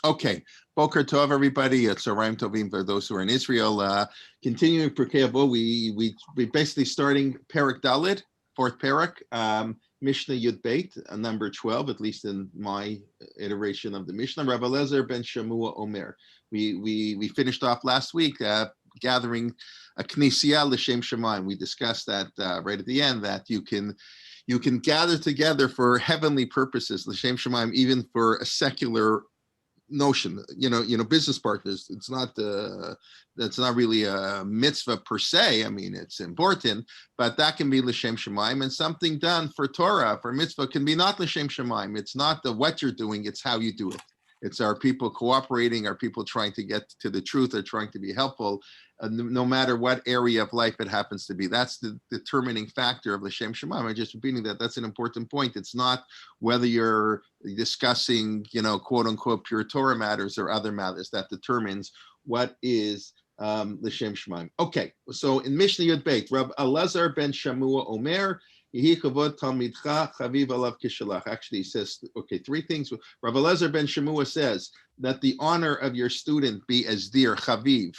Okay, Boker Tov, everybody. It's Tzarayim Tovim for those who are in Israel. Continuing Pirkei Avot, we basically starting Perek Dalet, fourth Perek, Mishnah Yud Beit, number 12, at least in my iteration of the Mishnah. Rabbi Eliezer ben Shamua Omer. We finished off last week gathering a Knesiyah l'Shem Shemayim. We discussed that right at the end, that you can gather together for heavenly purposes, l'Shem Shemayim, even for a secular notion, business partners. It's not that's not really a mitzvah per se. I mean, it's important, but that can be l'shem shemaim, and something done for Torah, for mitzvah, can be not l'shem shemaim. It's not what you're doing, it's how you do it. It's our people cooperating, our people trying to get to the truth, or trying to be helpful, no matter what area of life it happens to be. That's the determining factor of l'shem shemaim. I'm just repeating that. That's an important point. It's not whether you're discussing, quote unquote, pure Torah matters or other matters that determines what is l'shem shemaim. Okay, so in Mishnah Yud Beit, Rabbi Eliezer ben Shamua Omer, actually, he says, okay, three things. Rabbi Eliezer ben Shamua says that the honor of your student be as dear, chaviv.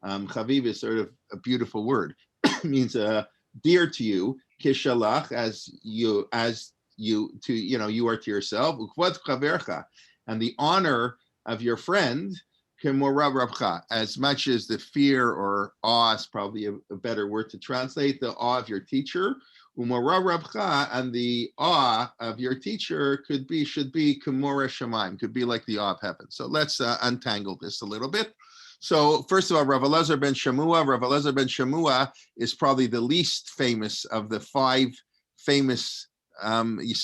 Chaviv is sort of a beautiful word. It means dear to you, kishalach, as you are to yourself, and the honor of your friend, as much as the fear or awe is probably a better word to translate, the awe of your teacher, and the awe of your teacher should be kumora shemaim, could be like the awe of heaven. So let's untangle this a little bit. So first of all, Rabbi Eliezer ben Shamua. Rabbi Eliezer ben Shamua is probably the least famous of the five famous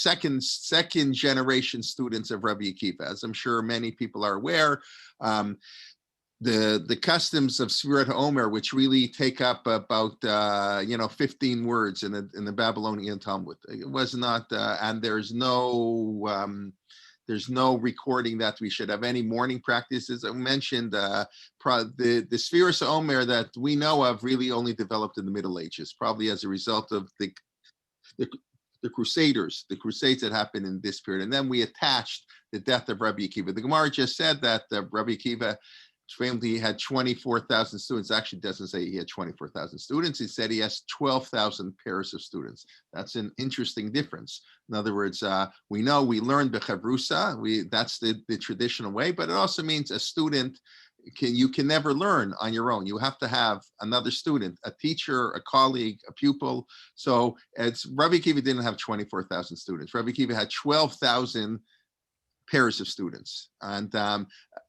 second generation students of Rabbi Akiva. As I'm sure many people are aware, the customs of Sfirat HaOmer, which really take up about 15 words in the Babylonian Talmud. It was not, and there's no recording that we should have any morning practices. I mentioned the Sfiras HaOmer that we know of really only developed in the Middle Ages, probably as a result of the crusades that happened in this period. And then we attached the death of Rabbi Akiva. The Gemara just said that Rabbi Akiva family had 24,000 students. Actually, doesn't say he had 24,000 students. He said he has 12,000 pairs of students. That's an interesting difference. In other words, we learn b'chavrusa. That's the traditional way, but it also means a student you can never learn on your own. You have to have another student, a teacher, a colleague, a pupil. So Rabbi Akiva didn't have 24,000 students. Rabbi Akiva had 12,000 pairs of students, and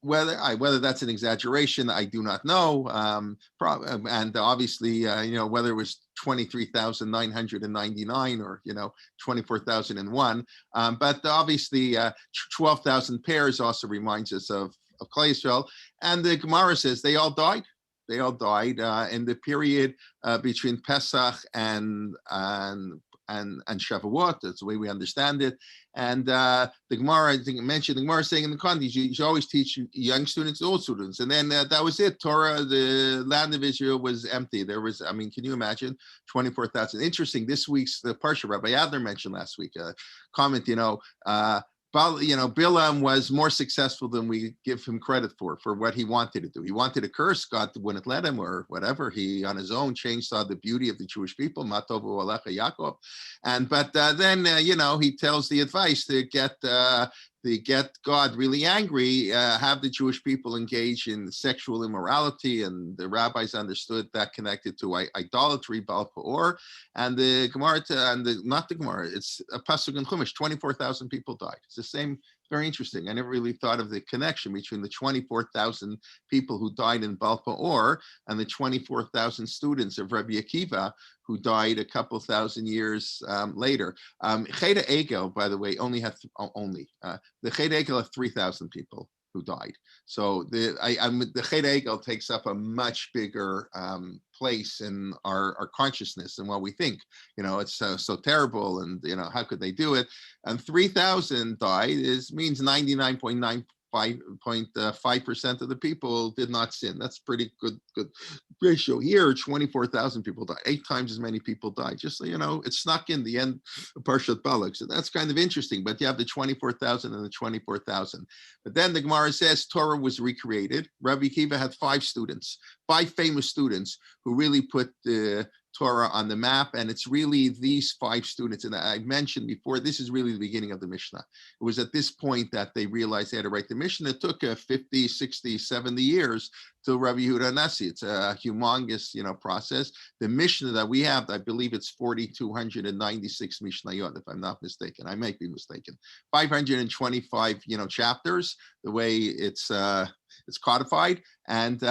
whether that's an exaggeration, I do not know. And obviously, whether it was 23,999 or 24,001, but obviously 12,000 pairs also reminds us of Klal Yisrael. And the Gemara says they all died. They all died in the period between Pesach and Shavuot. That's the way we understand it. And the Gemara, I think, mentioned the Gemara saying in the context, you should always teach young students, old students. And then that was it. Torah, the land of Israel was empty. There was, can you imagine 24,000? Interesting. This week's the Parsha, Rabbi Adler mentioned last week, a comment, Bilam was more successful than we give him credit for what he wanted to do. He wanted to curse, God wouldn't let him, or whatever. He on his own saw the beauty of the Jewish people, Matovu Alecha Yaakov. But then he tells the advice to get God really angry, have the Jewish people engage in sexual immorality, and the rabbis understood that connected to idolatry, Baal Peor, and the Gemara, not the Gemara, it's a pasuk in Chumash, 24,000 people died. It's the same, very interesting. I never really thought of the connection between the 24,000 people who died in Baal Peor and the 24,000 students of Rabbi Akiva who died a couple thousand years later. Cheda Egel, by the way, only had the Cheda Egel had 3,000 people who died. So the Cheda Egel takes up a much bigger place in our consciousness than what we think. It's so terrible, and how could they do it? And 3,000 died means 99.95% 0.5% of the people did not sin. That's pretty good ratio. Here, 24,000 people died. 8 times as many people died. Just so you know, it snuck in the end of Parshat Balak. So that's kind of interesting. But you have the 24,000 and the 24,000. But then the Gemara says Torah was recreated. Rabbi Akiva had 5 students, 5 famous students who really put the Torah on the map, and it's really these 5 students. And I mentioned before, this is really the beginning of the Mishnah. It was at this point that they realized they had to write the Mishnah. It took 50, 60, 70 years till Rabbi Yehuda Nasi. It's a humongous, process. The Mishnah that we have, I believe it's 4,296 Mishnayot, if I'm not mistaken. I might be mistaken. 525, chapters, the way it's codified. And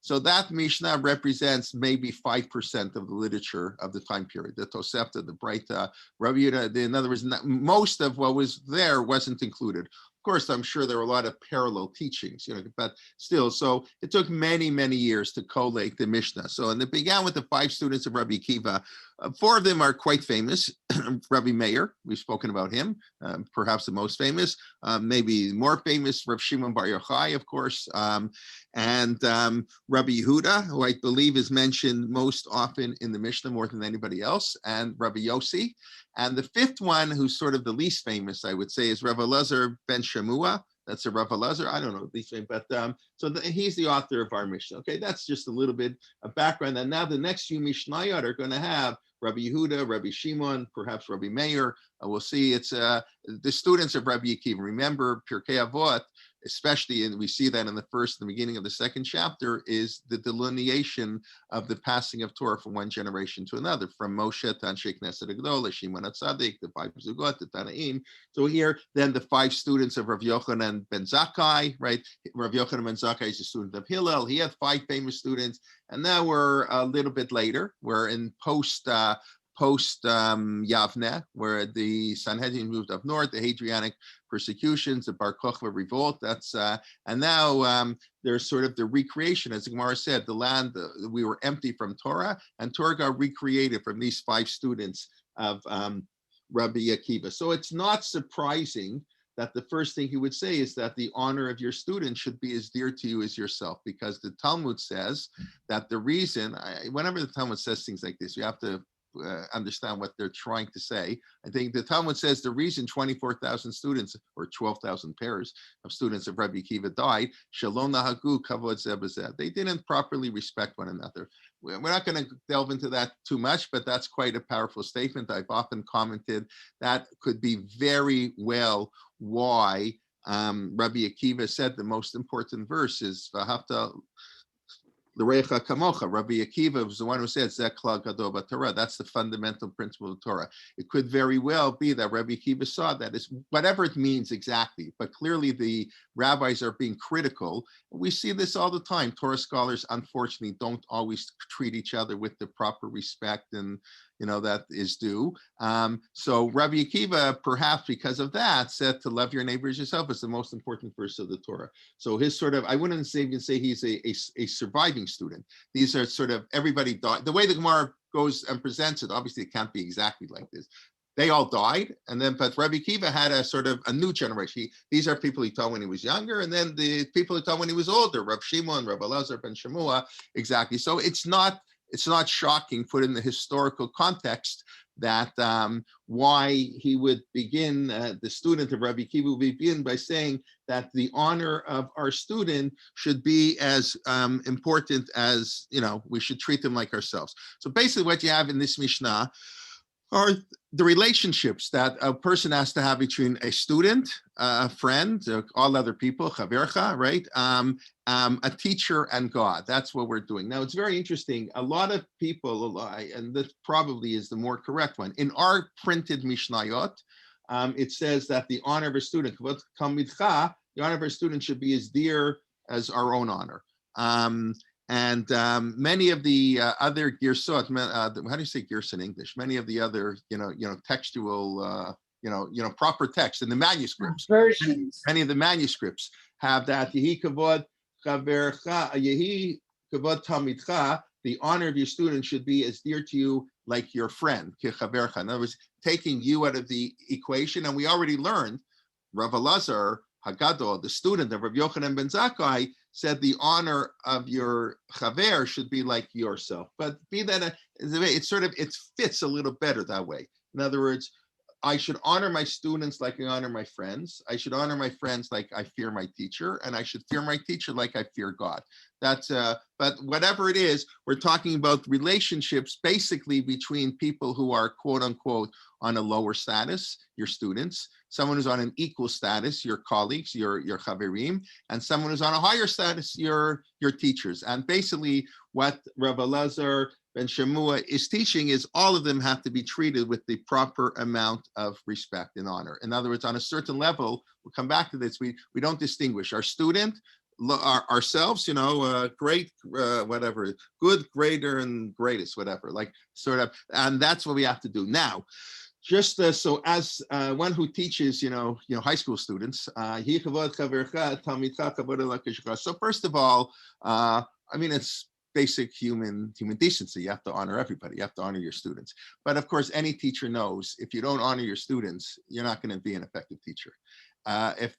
so that Mishnah represents maybe 5% of the literature of the time period. The Tosefta, the Breita, Rabbi Yehuda, in other words, most of what was there wasn't included. Of course, I'm sure there were a lot of parallel teachings, but still, so it took many, many years to collate the Mishnah. So, and it began with the 5 students of Rabbi Akiva. 4 of them are quite famous. Rabbi Meir, we've spoken about him, perhaps the most famous, maybe more famous, Rav Shimon Bar Yochai, of course, and Rabbi Yehuda, who I believe is mentioned most often in the Mishnah more than anybody else, and Rabbi Yossi. And the 5th one, who's sort of the least famous, I would say, is Rav Elazar ben Shemua. That's a Rav Elazar. I don't know, least famous, but he's the author of our Mishnah. Okay, that's just a little bit of background. And now the next few Mishnayot are going to have Rabbi Yehuda, Rabbi Shimon, perhaps Rabbi Meir. We'll see. It's the students of Rabbi Akiva. Remember, Pirkei Avot, especially, and we see that in the beginning of the 2nd chapter, is the delineation of the passing of Torah from one generation to another, from Moshe to Anshe Knesset Agdola, Shimon HaTzadik, the 5 Zugot, the Tanaim. So here, then the 5 students of Rav Yochanan ben Zakkai, right? Rav Yochanan ben Zakkai is a student of Hillel. He had 5 famous students. And now we're a little bit later. We're in post Yavne, where the Sanhedrin moved up north, the Hadrianic persecutions, the Bar Kokhba revolt. That's and now there's sort of the recreation, as the Gemara said, the land we were empty from Torah, and Torah got recreated from these 5 students of Rabbi Akiva. So it's not surprising that the first thing he would say is that the honor of your student should be as dear to you as yourself, because the Talmud says that the reason, whenever the Talmud says things like this, you have to understand what they're trying to say. I think the Talmud says the reason 24,000 students or 12,000 pairs of students of Rabbi Akiva died, Shalom Nahagu Kavod Zeh B'Zeh. They didn't properly respect one another. We're not going to delve into that too much, but that's quite a powerful statement. I've often commented that could be very well why Rabbi Akiva said the most important verse is V'ahavta L'recha kamocha. Rabbi Akiva was the one who said Zeh klal gadol b'Torah. That's the fundamental principle of Torah. It could very well be that Rabbi Akiva saw that as whatever it means exactly, but clearly the rabbis are being critical. We see this all the time. Torah scholars, unfortunately, don't always treat each other with the proper respect and that is due. So Rabbi Akiva, perhaps because of that, said to love your neighbor as yourself is the most important verse of the Torah. So his sort of, I wouldn't even say he's a surviving student. These are sort of, everybody died. The way the Gemara goes and presents it, obviously it can't be exactly like this. They all died, but Rabbi Akiva had a sort of a new generation. These are people he taught when he was younger, and then the people he taught when he was older, Rav Shimon, Rav Elazar ben Shemua, exactly. So it's not shocking, put in the historical context, that why he would begin, the student of Rabbi Akiva would begin by saying that the honor of our student should be as important as, we should treat them like ourselves. So basically what you have in this Mishnah are the relationships that a person has to have between a student, a friend, all other people, chavercha, right? A teacher and God. That's what we're doing. Now, it's very interesting. A lot of people, and this probably is the more correct one, in our printed Mishnayot, it says that the honor of a student, the honor of a student should be as dear as our own honor. And many of the other girsot, how do you say girs in English? Many of the other, textual, proper text in the manuscripts. Versions. Many of the manuscripts have that yehi kavod chavercha, yehi kavod talmidcha. The honor of your student should be as dear to you like your friend, kichavercha. In other words, taking you out of the equation. And we already learned, Rav Elazar Hagadol, the student of Rabbi Yochanan ben Zakkai, said the honor of your chaver should be like yourself. But be that it fits a little better that way. In other words, I should honor my students like I honor my friends. I should honor my friends like I fear my teacher, and I should fear my teacher like I fear God. That's but whatever it is, we're talking about relationships basically between people who are quote unquote on a lower status, your students, someone who's on an equal status, your colleagues, your chaverim, and someone who's on a higher status, your teachers. And basically what Rabbi Lazar Ben Shemua is teaching is all of them have to be treated with the proper amount of respect and honor. In other words, on a certain level, we'll come back to this, we don't distinguish our student, ourselves, great, whatever, good, greater, and greatest, whatever, like sort of, and that's what we have to do. Now, just so as one who teaches, high school students, so first of all, it's basic human decency. You have to honor everybody. You have to honor your students. But of course, any teacher knows if you don't honor your students, you're not going to be an effective teacher. If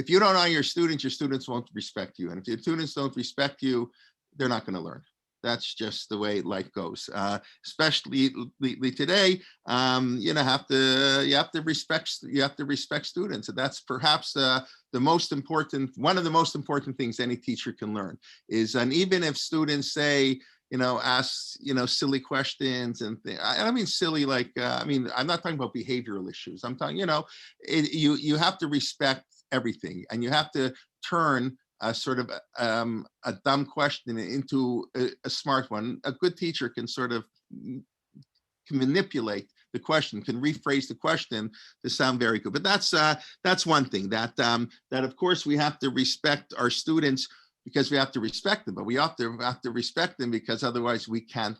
you don't honor your students won't respect you. And if your students don't respect you, they're not going to learn. That's just the way life goes. Especially today, you have to respect students, and that's perhaps one of the most important things any teacher can learn is. And even if students say, ask silly questions and I don't mean silly like I'm not talking about behavioral issues. I'm talking you have to respect everything, and you have to turn a sort of a dumb question into a smart one. A good teacher can sort of manipulate the question, can rephrase the question to sound very good. But that's one thing that of course we have to respect our students because we have to respect them, but we have to respect them because otherwise we can't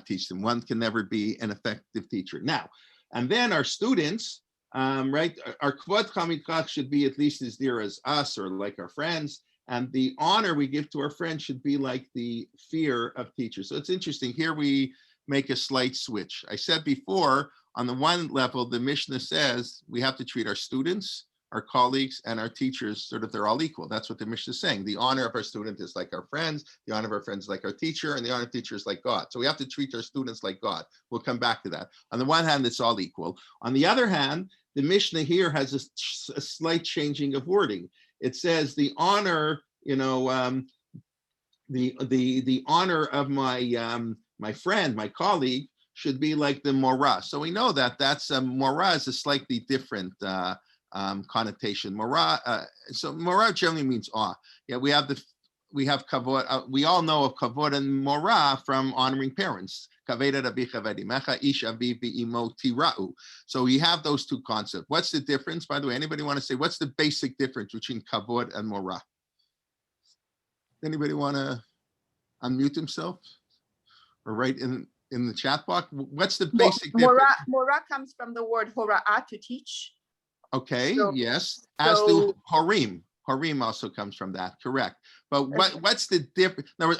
teach them. One can never be an effective teacher. Now, and then our students, right? Our kvod chamikach should be at least as dear as us or like our friends. And the honor we give to our friends should be like the fear of teachers. So it's interesting. Here we make a slight switch. I said before, on the one level, the Mishnah says we have to treat our students, our colleagues, and our teachers sort of they're all equal. That's what the Mishnah is saying. The honor of our student is like our friends, the honor of our friends is like our teacher, and the honor of teacher is like God. So we have to treat our students like God. We'll come back to that. On the one hand, it's all equal. On the other hand, the Mishnah here has a slight changing of wording. It says the honor, the honor of my friend, my colleague, should be like the morah. So we know that that's morah is a slightly different connotation. Morah, so morah generally means awe. Yeah, we have kavod. We all know of kavod and morah from honoring parents. So we have those two concepts. What's the difference? By the way, anybody want to say what's the basic difference between kavod and morah? Anybody want to unmute himself or write in the chat box? What's the basic difference? Morah comes from the word hora'ah, to teach. Okay, so, yes. As do horim. Horim also comes from that, correct. But what's the difference? In other words,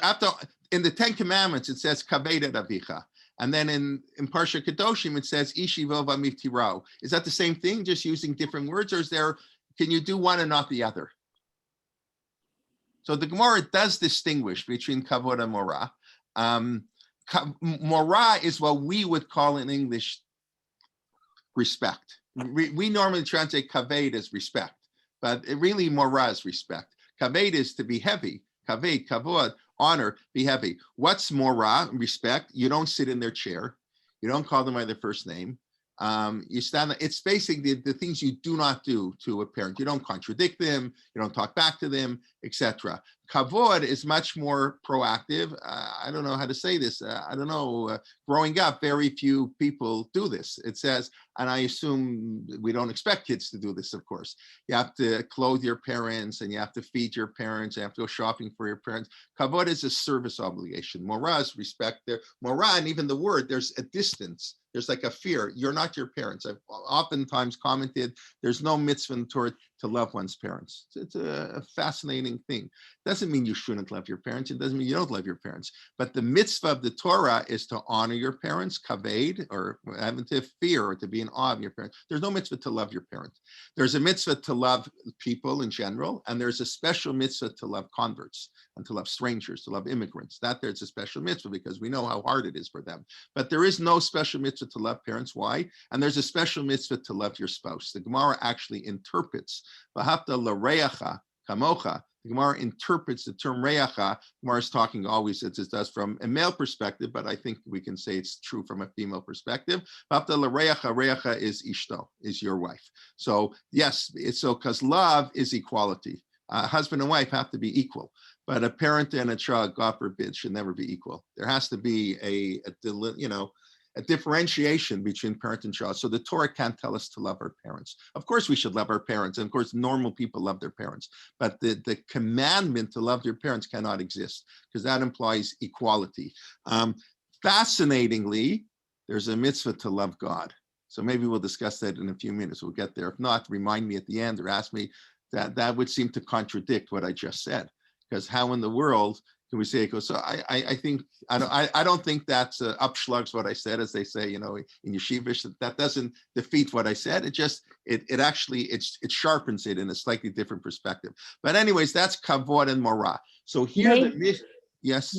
in the Ten Commandments, it says kaved avicha. And then in Parsha Kedoshim, it says ishi vova miftirao. Is that the same thing, just using different words? Or can you do one and not the other? So the Gemara does distinguish between kavod and morah. Morah is what we would call in English respect. We normally translate kaved as respect, but really morah is respect. Kaved is to be heavy. Kaved, kavod, honor, be heavy. What's morah? Respect. You don't sit in their chair. You don't call them by their first name. You stand. It's basically the things you do not do to a parent. You don't contradict them. You don't talk back to them, etc. Kavod is much more proactive. I don't know how to say this. I don't know. Growing up, very few people do this. It says, and I assume we don't expect kids to do this, of course. You have to clothe your parents, and you have to feed your parents. You have to go shopping for your parents. Kavod is a service obligation. Morah is respect. Morah, and even the word, there's a distance. There's like a fear. You're not your parents. I've oftentimes commented, there's no mitzvah in Torah to love one's parents. It's a fascinating thing. Doesn't mean you shouldn't love your parents. It doesn't mean you don't love your parents. But the mitzvah of the Torah is to honor your parents, kaved, or having to fear or to be in awe of your parents. There's no mitzvah to love your parents. There's a mitzvah to love people in general, and there's a special mitzvah to love converts and to love strangers, to love immigrants. That there's a special mitzvah because we know how hard it is for them. But there is no special mitzvah to love parents. Why? And there's a special mitzvah to love your spouse. The Gemara actually interprets V'hafta l'reacha kamocha. The Gemara interprets the term reacha. Gemara is talking always, it does from a male perspective, but I think we can say it's true from a female perspective. V'hafta l'reacha, reacha is ishto, is your wife. So yes, it's so because love is equality. Husband and wife have to be equal, but a parent and a child, God forbid, should never be equal. There has to be a differentiation between parent and child. So the Torah can't tell us to love our parents. Of course, we should love our parents. And of course, normal people love their parents. But the commandment to love your parents cannot exist because that implies equality. Fascinatingly, there's a mitzvah to love God. So maybe we'll discuss that in a few minutes. We'll get there. If not, remind me at the end or ask me. That would seem to contradict what I just said. Because how in the world can we say it goes? So I don't think that's upschlugs what I said, as they say, in yeshivish. That doesn't defeat what I said. It actually sharpens it in a slightly different perspective. But anyways, that's kavod and morah. So here, yes.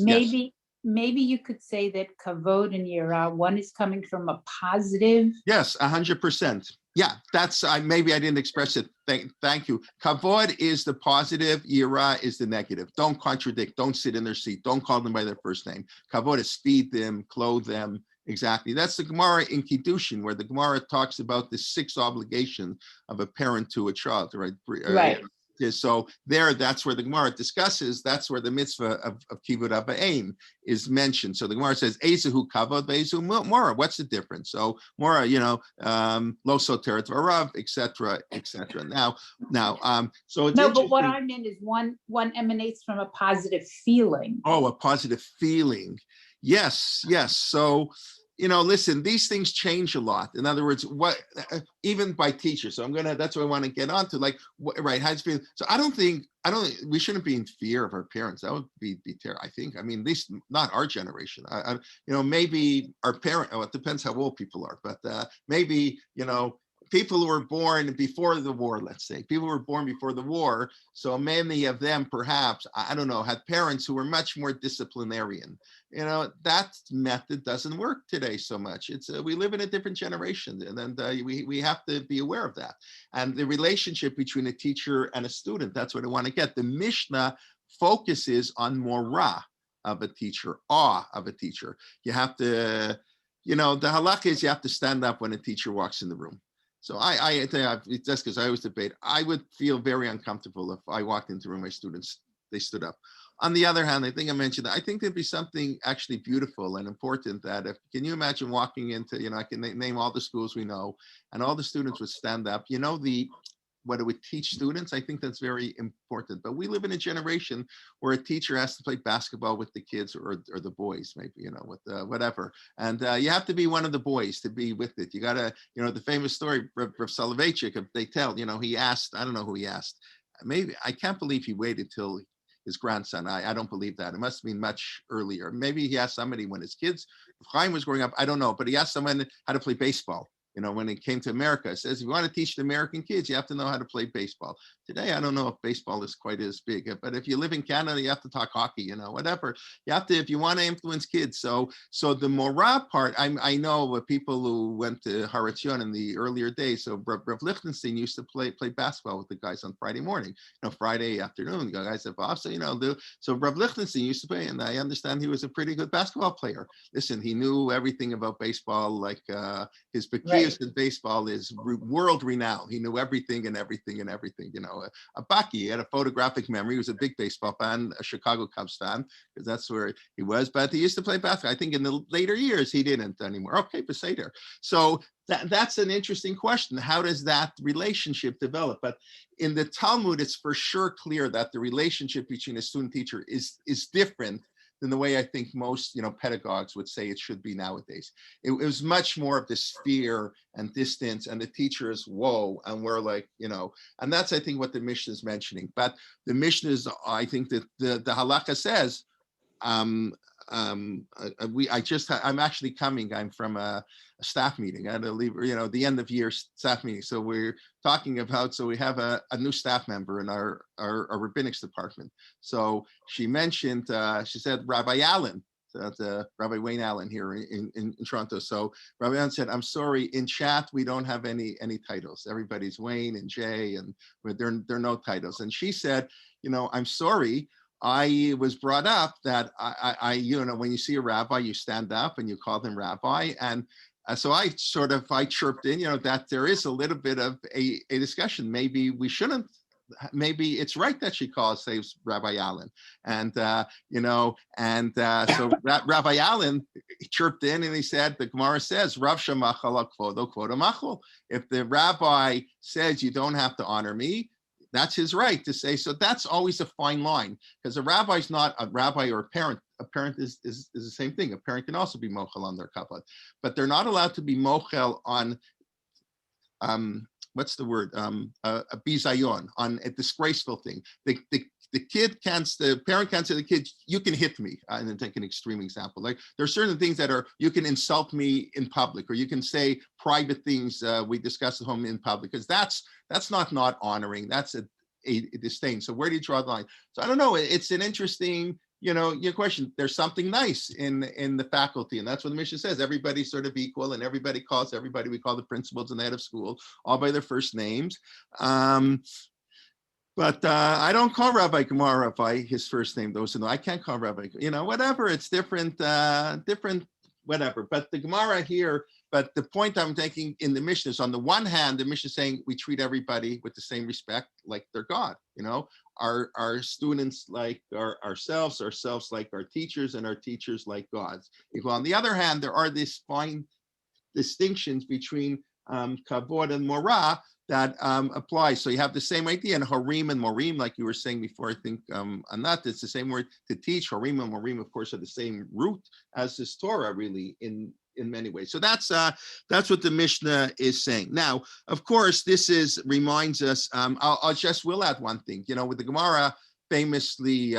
Maybe you could say that kavod and yirah, one is coming from a positive. Yes, 100%. Yeah, that's maybe I didn't express it. Thank you. Kavod is the positive, yirah is the negative. Don't contradict. Don't sit in their seat. Don't call them by their first name. Kavod is feed them, clothe them. Exactly. That's the Gemara in Kiddushin, where the Gemara talks about the 6 obligations of a parent to a child. Right. Right. So that's where the Gemara discusses, that's where the mitzvah of kivud abaim is mentioned. So the Gemara says, Ezehu kavod ve'ezehu mora. What's the difference? So mora, lo soteret v'arav, etc., etc. Now, so it's no, but what I meant is one emanates from a positive feeling. Oh, a positive feeling. Yes. So, listen, these things change a lot. In other words, even by teachers. So that's what I want to get onto. Right, how does it feel? So we shouldn't be in fear of our parents. That would be terrible. I think, at least not our generation. Maybe our it depends how old people are, but maybe, people who were born before the war, let's say, people who were born before the war. So many of them, perhaps, I don't know, had parents who were much more disciplinarian. That method doesn't work today so much. We live in a different generation, and we have to be aware of that. And the relationship between a teacher and a student, that's what I want to get. The Mishnah focuses on morah of a teacher, awe of a teacher. You have to, the halakha is you have to stand up when a teacher walks in the room. So I it's just because I always debate. I would feel very uncomfortable if I walked into a room, my students, they stood up. On the other hand, I think I mentioned that I think there'd be something actually beautiful and important that can you imagine walking into, I can name all the schools we know, and all the students would stand up. What it would teach students, I think that's very important. But we live in a generation where a teacher has to play basketball with the kids or the boys, maybe, with whatever. And you have to be one of the boys to be with it. You got to, the famous story, Rav Soloveitchik, they tell, he asked, I don't know who he asked. Maybe, I can't believe he waited till his grandson. I don't believe that. It must have been much earlier. Maybe he asked somebody when his kids, if Chaim was growing up, I don't know, but he asked someone how to play baseball. When it came to America, it says, if you want to teach the American kids, you have to know how to play baseball. Today, I don't know if baseball is quite as big, but if you live in Canada, you have to talk hockey, whatever. You have to, if you want to influence kids. So the morah part, I know people who went to Har Etzion in the earlier days. So Rav Lichtenstein used to play basketball with the guys on Friday morning, Friday afternoon, the guys have off. So Rav Lichtenstein used to play, and I understand he was a pretty good basketball player. Listen, he knew everything about baseball, like his Bekias in baseball is world renowned. He knew everything and everything and everything. Baki had a photographic memory. He was a big baseball fan, a Chicago Cubs fan, because that's where he was. But he used to play basketball. I think in the later years he didn't anymore. Okay, Beseder. So that's an interesting question. How does that relationship develop? But in the Talmud, it's for sure clear that the relationship between a student teacher is different than the way I think most, pedagogues would say it should be nowadays. It was much more of this fear and distance, and the teacher is whoa, and we're like, and that's I think what the Mishnah is mentioning. But the Mishnah is, I think that the halakha says, I'm actually coming. I'm from a staff meeting. I had to leave, the end of year staff meeting. So we're talking about, so we have a new staff member in our rabbinics department. So she mentioned, she said, Rabbi Allen, that's Rabbi Wayne Allen here in Toronto. So Rabbi Allen said, I'm sorry, in chat, we don't have any titles. Everybody's Wayne and Jay, and there are no titles. And she said, I'm sorry, I was brought up that I when you see a rabbi, you stand up and you call them rabbi. And so I chirped in, that there is a little bit of a discussion. Maybe we shouldn't, maybe it's right that she says Rabbi Allen. And, so Rabbi Allen chirped in and he said, the Gemara says, Rav Shemachal Kvodo Kvodo Machol. If the rabbi says you don't have to honor me, that's his right to say. So that's always a fine line, because a rabbi's not a rabbi or a parent. A parent is the same thing. A parent can also be mochel on their kavod, but they're not allowed to be mochel on, what's the word? A bizayon, on a disgraceful thing. The parent can't say to the kid, you can hit me, and then take an extreme example. Like there are certain things that are, you can insult me in public, or you can say private things we discuss at home in public, because that's not honoring, that's a disdain. So where do you draw the line? So I don't know, it's an interesting, your question. There's something nice in the faculty, and that's what the Mishnah says. Everybody's sort of equal, and everybody calls everybody, we call the principals and the head of school, all by their first names. But I don't call Rabbi Gemara by his first name. Those who know, I can't call Rabbi, whatever. It's different, whatever. But the Gemara here, but the point I'm taking in the Mishnah is, on the one hand, the Mishnah is saying we treat everybody with the same respect, like they're God. Our students like ourselves like our teachers, and our teachers like gods. On the other hand, there are these fine distinctions between kavod and morah that applies. So you have the same idea in harim and morim, like you were saying before, I think, Anat, it's the same word to teach. Harim and morim, of course, are the same root as this Torah, really, in many ways. So that's what the Mishnah is saying. Now, of course, this reminds us, we'll add one thing, with the Gemara famously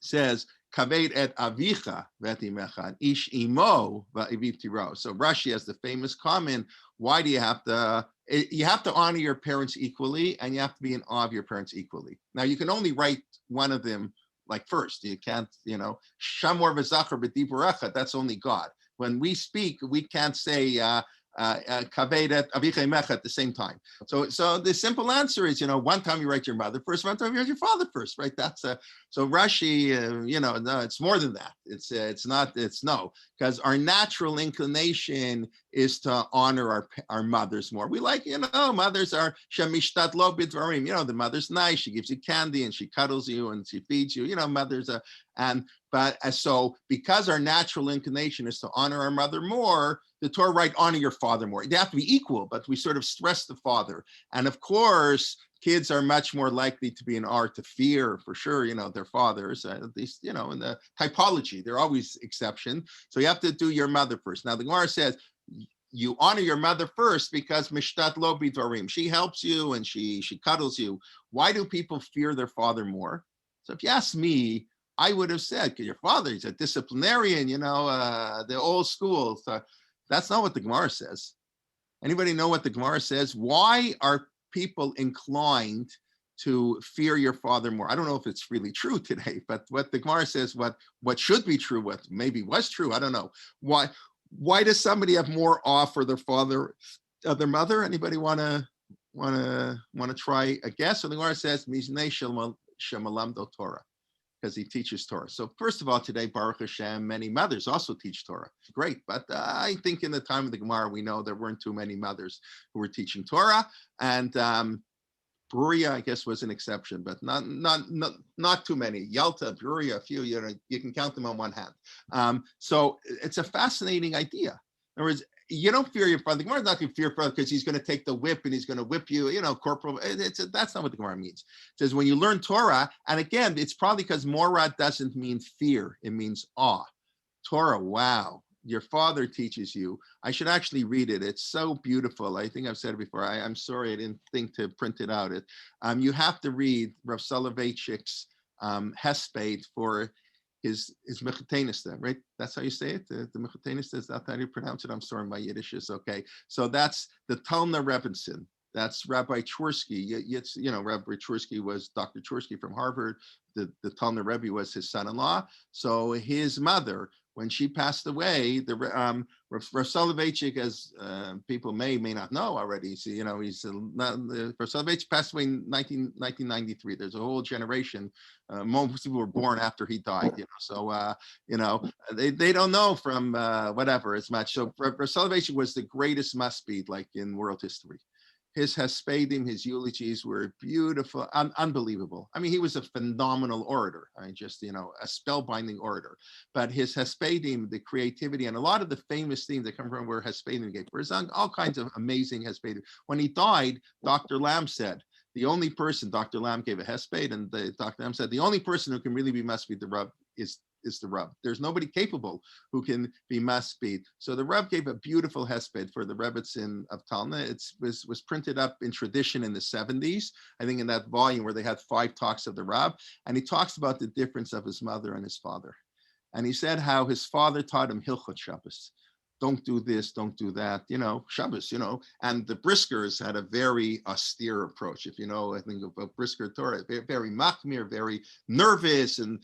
says, Kaved et avicha v'etimecha, ish imo v'aviv tiro. So Rashi has the famous comment, why do you have to honor your parents equally, and you have to be in awe of your parents equally. Now, you can only write one of them like first. You can't, shamor v'zachar b'diburecha, that's only God. When we speak, we can't say kaved et avicha imecha at the same time. So the simple answer is, one time you write your mother first, one time you write your father first, right? So Rashi, no, it's more than that. It's no, because our natural inclination is to honor our mothers more. We like, mothers are shemishtat lo bidvarim. The mother's nice. She gives you candy and she cuddles you and she feeds you. Mothers are, so because our natural inclination is to honor our mother more, the Torah write honor your father more. They have to be equal, but we sort of stress the father. And of course, kids are much more likely to be in art to fear, for sure, their fathers, at least, in the typology, they're always exception. So you have to do your mother first. Now, the Gemara says, you honor your mother first because mishtat lo bidvarim. She helps you and she cuddles you. Why do people fear their father more? So if you ask me, I would have said, your father, he's a disciplinarian, the old school. So that's not what the Gemara says. Anybody know what the Gemara says? Why are people inclined to fear your father more? I don't know if it's really true today, but what the Gemara says, what should be true, what maybe was true, I don't know. Why does somebody have more awe for their father, their mother? Anybody want to try a guess? So the Gemara says, Miznei shemalamdo Torah, because he teaches Torah. So first of all, today, Baruch Hashem, many mothers also teach Torah. Great, but I think in the time of the Gemara, we know there weren't too many mothers who were teaching Torah, and Bruria, I guess, was an exception, but not too many. Yalta, Bruria, a few, you can count them on one hand. So it's a fascinating idea. In other words, you don't fear your father. The Gemara is not going to fear your father because he's going to take the whip and he's going to whip you, corporal. That's not what the Gemara means. It says when you learn Torah, and again, it's probably because morad doesn't mean fear. It means awe. Torah, wow. Your father teaches you. I should actually read it. It's so beautiful. I think I've said it before. I'm sorry I didn't think to print it out. You have to read Rav Soloveitchik's Hesped for his Mechutenista, right? That's how you say it. The Mechutenista, is that how you pronounce it? I'm sorry, my Yiddish is okay. So that's the Talmud Rebbetzin. That's Rabbi Twersky. Rabbi Twersky was Dr. Twersky from Harvard. The Talmud Rebbe was his son-in-law. So his mother, when she passed away, the Rav Soloveitchik, as people may not know already, so, Rav Soloveitchik passed away in 1993. There's a whole generation. Most people were born after he died, they don't know from whatever as much. So Rav Soloveitchik was the greatest must-be like in world history. His Hespedim, his eulogies were beautiful, unbelievable. I mean, he was a phenomenal orator. A spellbinding orator. But his Hespedim, the creativity, and a lot of the famous themes that come from where Hespedim gave birth, all kinds of amazing Hespedim. When he died, Dr. Lamb said, the only person, Dr. Lamb gave a Hesped, and Dr. Lamb said, the only person who can really be must be the Rav is the Rav. There's nobody capable who can be must-be. So the Rav gave a beautiful hesped for the Rebbetzin of Talna. It was printed up in tradition in the 70s, I think in that volume where they had 5 talks of the Rav, and he talks about the difference of his mother and his father. And he said how his father taught him Hilchot Shabbos. Don't do this, don't do that, Shabbos, and the Briskers had a very austere approach. If I think of Brisker Torah, very machmir, very nervous, and,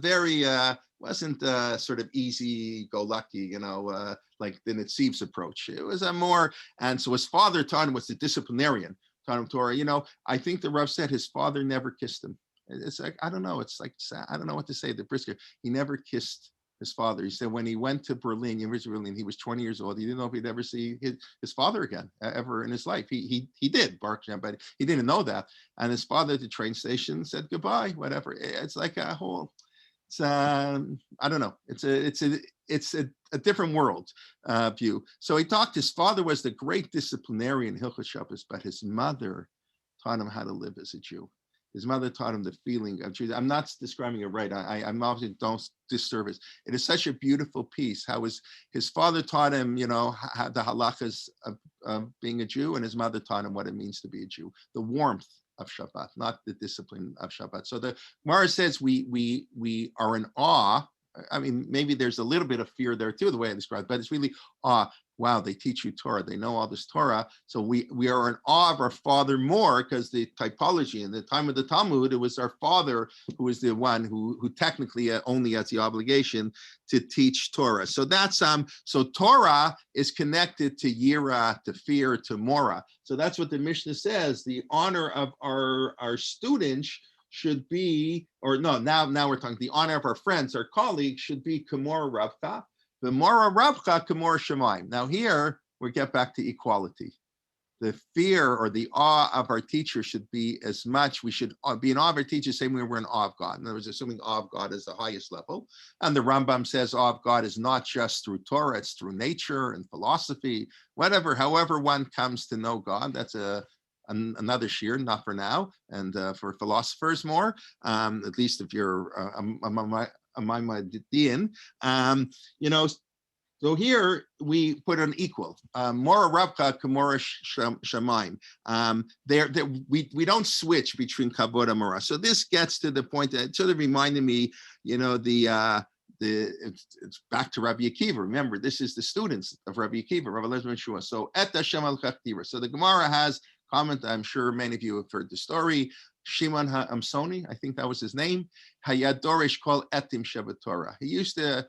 very, wasn't sort of easy go lucky, like the Netziv's approach. It was a more, and so his father taught him, was the disciplinarian, taught him Torah. I think the Rav said his father never kissed him. It's like, I don't know, it's like, I don't know what to say. The Brisker, he never kissed his father. He said when he went to Berlin, University of Berlin, he was 20 years old. He didn't know if he'd ever see his father again, ever in his life. He did, but he didn't know that. And his father at the train station said goodbye, whatever. It's like a whole, I don't know. It's a different world view. So he talked, his father was the great disciplinarian, Hilchot Shabbos, but his mother taught him how to live as a Jew. His mother taught him the feeling of Judaism. I'm not describing it right. I'm obviously don't disservice. It is such a beautiful piece. How his father taught him, how the halachas of being a Jew, and his mother taught him what it means to be a Jew. The warmth of Shabbat, not the discipline of Shabbat. So the Gemara says we are in awe. I mean, maybe there's a little bit of fear there too, the way I described, but it's really awe. Wow, they teach you Torah. They know all this Torah. So we are in awe of our father more because the typology in the time of the Talmud, it was our father who was the one who technically only has the obligation to teach Torah. So that's so Torah is connected to Yira, to fear, to Mora. So that's what the Mishnah says. The honor of our students should be, or no, now we're talking, the honor of our friends, our colleagues should be Kamora Ravka. The Mora Ravcha Kamora Shemaim. Now here we get back to equality. The fear or the awe of our teacher should be as much, we should be in awe of our teacher, same way we're in awe of God. In other words, assuming awe of God is the highest level. And the Rambam says awe of God is not just through Torah, it's through nature and philosophy, whatever, however one comes to know God. That's another shir, not for now, and for philosophers more, at least if you're a Maimonidean, so here we put an equal. Mora Rabka Kamora Shemaim. We don't switch between Kavod and Mora. So this gets to the point that sort of reminded me, it's back to Rabbi Akiva. Remember, this is the students of Rabbi Akiva, Rabbi Lezman Shua. So et Hashem al Chachtiva. So the Gemara has comment. I'm sure many of you have heard the story. Shimon HaAmsoni, I think that was his name. Hayad Dorish called Etim Shevet Torah. He used to,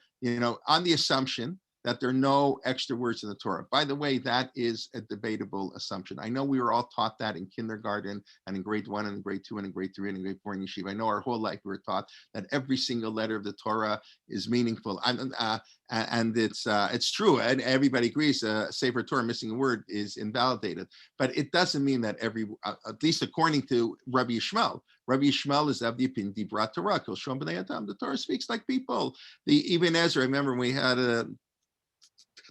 on the assumption that there are no extra words in the Torah. By the way, that is a debatable assumption. I know we were all taught that in kindergarten and in grade 1 and in grade 2 and in grade 3 and in grade 4 in yeshiva. I know our whole life we were taught that every single letter of the Torah is meaningful. And it's true, and everybody agrees a Sefer Torah missing a word is invalidated. But it doesn't mean that at least according to Rabbi Yishmael is of the opinion, Dibrat Torah, Kol Shom B'nei Adam. The Torah speaks like people. Even Ezra, I remember we had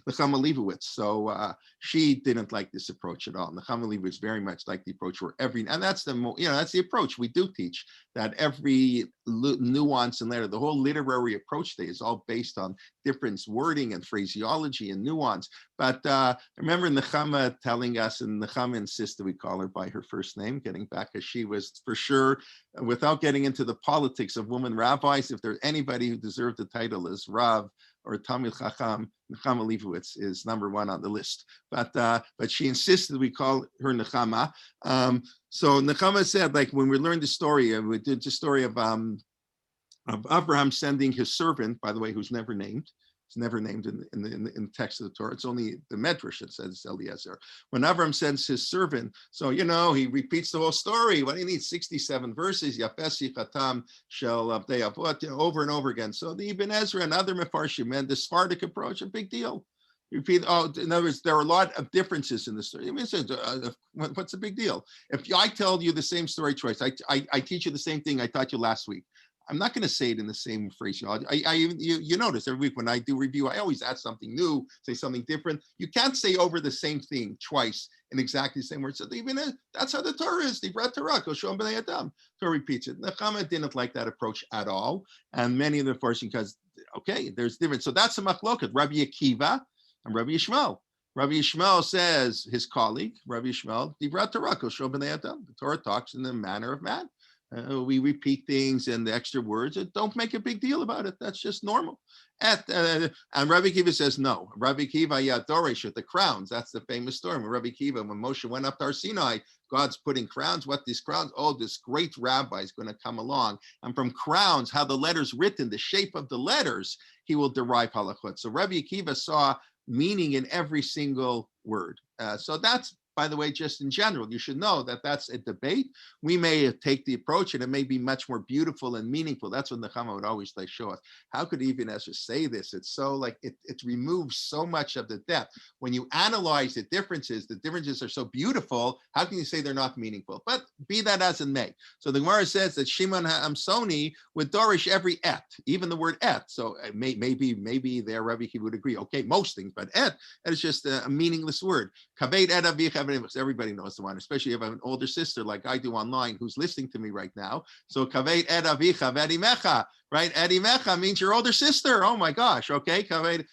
Nechama Leibowitz. So she didn't like this approach at all. Nechama Leibowitz very much liked the approach where and that's that's the approach we do teach, that every nuance and letter, the whole literary approach there is all based on difference, wording and phraseology and nuance. But I remember Nechama telling us, and Nechama insists that we call her by her first name, getting back, as she was for sure, without getting into the politics of women rabbis, if there's anybody who deserved the title as Rav or Talmid Chacham, Nechama Leibowitz is number one on the list. But she insisted we call her Nechama. So Nechama said, like when we learned the story, we did the story of Abraham sending his servant, by the way, who's never named. It's never named in the text of the Torah. It's only the Medrash that says Eliezer. When Abraham sends his servant, so he repeats the whole story. What do you need? 67 verses. Yapesi Chatam Shel Abdei Avot, over and over again. So the Ibn Ezra and other Mefarshim and the Sephardic approach, a big deal. Repeat. In other words, there are a lot of differences in the story. I mean, what's the big deal? If I tell you the same story twice, I teach you the same thing I taught you last week. I'm not going to say it in the same phraseology. You notice every week when I do review, I always add something new, say something different. You can't say over the same thing twice in exactly the same words. So even that's how the Torah is. The Torah, Torah repeats it. Nechama didn't like that approach at all, and many of the forcing because there's difference. So that's a machloket. Rabbi Akiva and Rabbi Yishmael. Rabbi Yishmael says his colleague, Rabbi Yishmael, the Torah talks in the manner of man. We repeat things and the extra words. Don't make a big deal about it. That's just normal. And Rabbi Akiva says no. Rabbi Akiva, Dorish with the crowns. That's the famous story. When Rabbi Akiva, when Moshe went up to Har Sinai, God's putting crowns. What these crowns? Oh, this great rabbi is going to come along. And from crowns, how the letters written, the shape of the letters, he will derive halachot. So Rabbi Akiva saw meaning in every single word. So that's, by the way, just in general, you should know that that's a debate. We may take the approach and it may be much more beautiful and meaningful. That's what Nechama would always show us. How could even Ezra say this? It's so it removes so much of the depth. When you analyze the differences are so beautiful. How can you say they're not meaningful? But be that as it may. So the Gemara says that Shimon HaAmsoni would dorish every et, even the word et. So maybe there Rabbi Akiva would agree. Okay, most things, but et is just a meaningless word. Kaved et avicha. Everybody knows the one, especially if I have an older sister like I do online who's listening to me right now. So kaved et avicha v'edimecha, right? Edimecha means your older sister. Oh my gosh. Okay, kaved,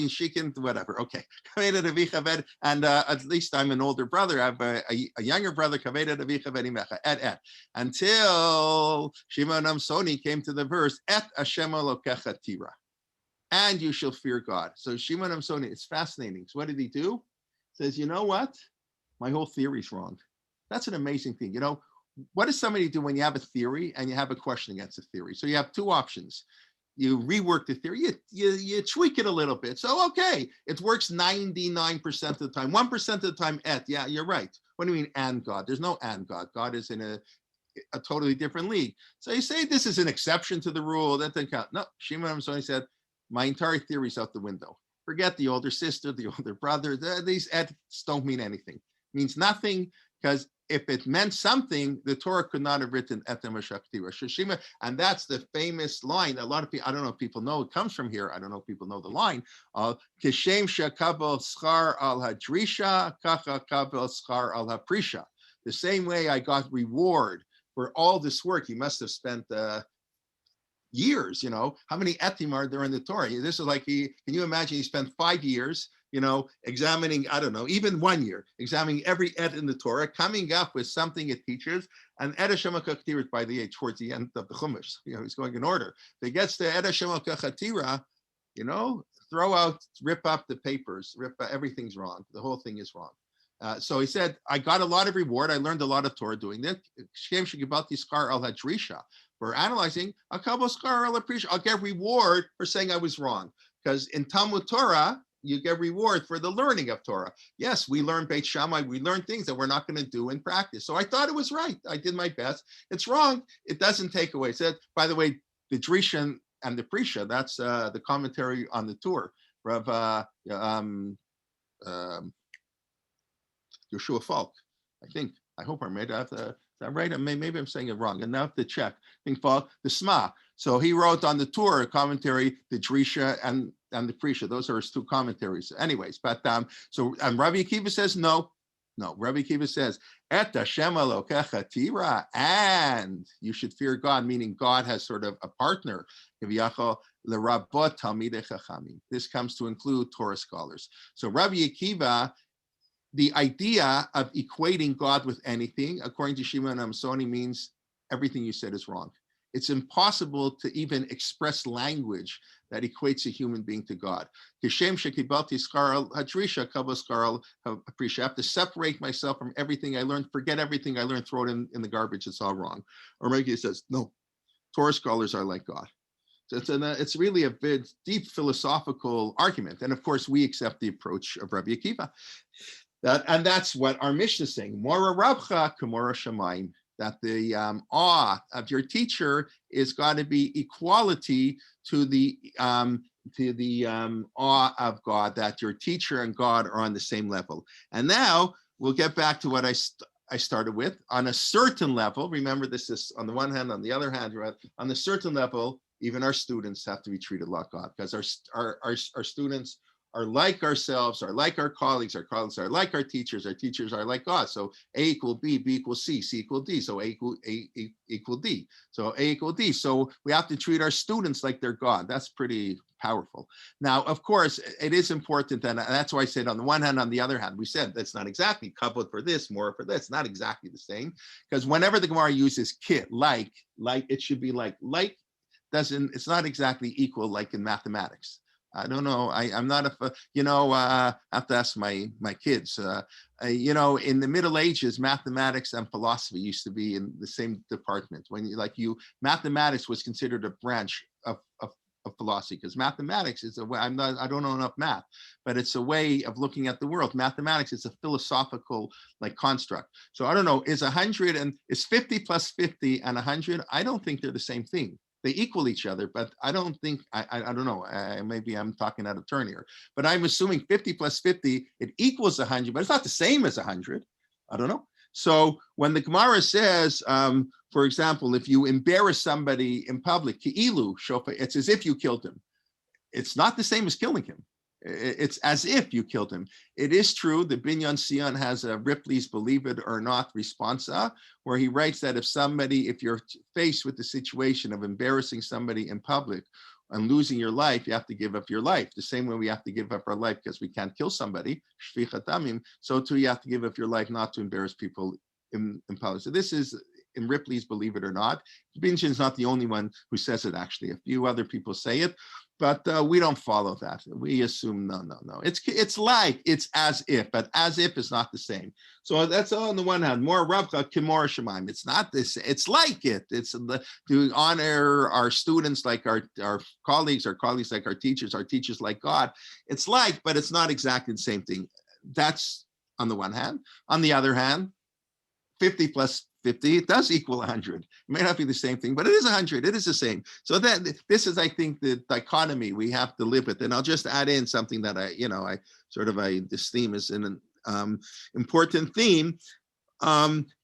she can whatever. Okay, kaved et avicha and at least I'm an older brother. I have a younger brother. Kaved et avicha v'edimecha et until Shimon Amsoni came to the verse et Hashem Elokecha tira, and you shall fear God. So Shimon Amsoni, it's fascinating. So what did he do? Says, you know what? My whole theory's wrong. That's an amazing thing. What does somebody do when you have a theory and you have a question against the theory? So you have two options. You rework the theory, you tweak it a little bit. So, okay, it works 99% of the time. 1% of the time, yeah, you're right. What do you mean, and God? There's no and God. God is in a totally different league. So you say this is an exception to the rule. That doesn't count. No, Shimon Amsoni said, my entire theory's out the window. Forget the older sister, the older brother. These ets don't mean anything. Means nothing, because if it meant something, the Torah could not have written etem hashaktira shishima, and that's the famous line. A lot of people, I don't know if people know, it comes from here. I don't know if people know the line. Kishem shekabel schar al hadrisha, kacha kabel schar al haprisha. The same way I got reward for all this work. He must have spent years. How many etim are there in the Torah? This is like can you imagine? He spent 5 years. Examining, I don't know, even 1 year, examining every et in the Torah, coming up with something it teaches, and et Hashem HaKachatira by the towards the end of the Chumash, he's going in order. If he gets to et Hashem HaKachatira, throw out, rip up the papers, everything's wrong. The whole thing is wrong. So he said, I got a lot of reward. I learned a lot of Torah doing that. For analyzing, I'll get reward for saying I was wrong. Because in Talmud Torah, you get reward for the learning of Torah. Yes, we learn Beit Shammai, we learn things that we're not going to do in practice. So I thought it was right. I did my best. It's wrong. It doesn't take away. It said, by the way, the Drisha and the Prisha, that's the commentary on the Torah. Rav Yeshua Falk, I think. I hope I made that. Is that right? Maybe I'm saying it wrong. And now I have to check. I think Falk, the Sma. So he wrote on the Torah commentary, the Drisha, and and the Prisha. Those are his two commentaries. Anyways, but so Rabbi Akiva says no. No, Rabbi Akiva says, Et Hashem Elokecha tira, and you should fear God, meaning God has sort of a partner. This comes to include Torah scholars. So Rabbi Akiva, the idea of equating God with anything, according to Shimon Amsoni, means everything you said is wrong. It's impossible to even express language that equates a human being to God. I have to separate myself from everything I learned, forget everything I learned, throw it in the garbage, it's all wrong. Or Reggie says, no, Torah scholars are like God. So it's really a bit deep philosophical argument. And of course, we accept the approach of Rabbi Akiva. And that's what our Mishnah is saying. Mora Rabcha Kamora Shamayim. That the awe of your teacher is got to be equality to the awe of God, that your teacher and God are on the same level. And now we'll get back to what I started with. On a certain level, remember this is on the one hand, on the other hand, on a certain level, even our students have to be treated like God, because our students are like ourselves, are like our colleagues are like our teachers are like God. So A equal B, B equals C, C equal D, so A equal D, so A equal D. So we have to treat our students like they're God. That's pretty powerful. Now, of course, it is important, and that's why I said on the one hand, on the other hand, we said that's not exactly coupled for this, more for this, not exactly the same, because whenever the Gemara uses kit, like, it should be like it's not exactly equal like in mathematics. I don't know. I'm not I have to ask my kids. In the Middle Ages, mathematics and philosophy used to be in the same department. Mathematics was considered a branch of philosophy, because mathematics is a way. I don't know enough math, but it's a way of looking at the world. Mathematics is a philosophical construct. So I don't know. Is 50 plus 50 and 100? I don't think they're the same thing. They equal each other, but I don't think, I don't know, maybe I'm talking out of turn here, but I'm assuming 50 plus 50, it equals 100, but it's not the same as 100. I don't know. So when the Gemara says, for example, if you embarrass somebody in public, ki'ilu shofa, it's as if you killed him. It's not the same as killing him. It's as if you killed him. It is true, the Binyan Sion has a Ripley's Believe It or Not responsa, where he writes that if you're faced with the situation of embarrassing somebody in public and losing your life, you have to give up your life. The same way we have to give up our life because we can't kill somebody, shfichat damim, so too you have to give up your life not to embarrass people in public. So this is in Ripley's Believe It or Not. Binyan is not the only one who says it, actually. A few other people say it. But we don't follow that. We assume no. It's as if, but as if is not the same. So that's all on the one hand. More Rabcha Kimor Shemaim. It's not this. It's like it. It's to honor our students like our colleagues like our teachers like God. It's like, but it's not exactly the same thing. That's on the one hand. On the other hand, 50 plus 50, it does equal 100. It may not be the same thing, but it is 100. It is the same. So this is, I think, the dichotomy we have to live with. And I'll just add in something that this theme is an important theme.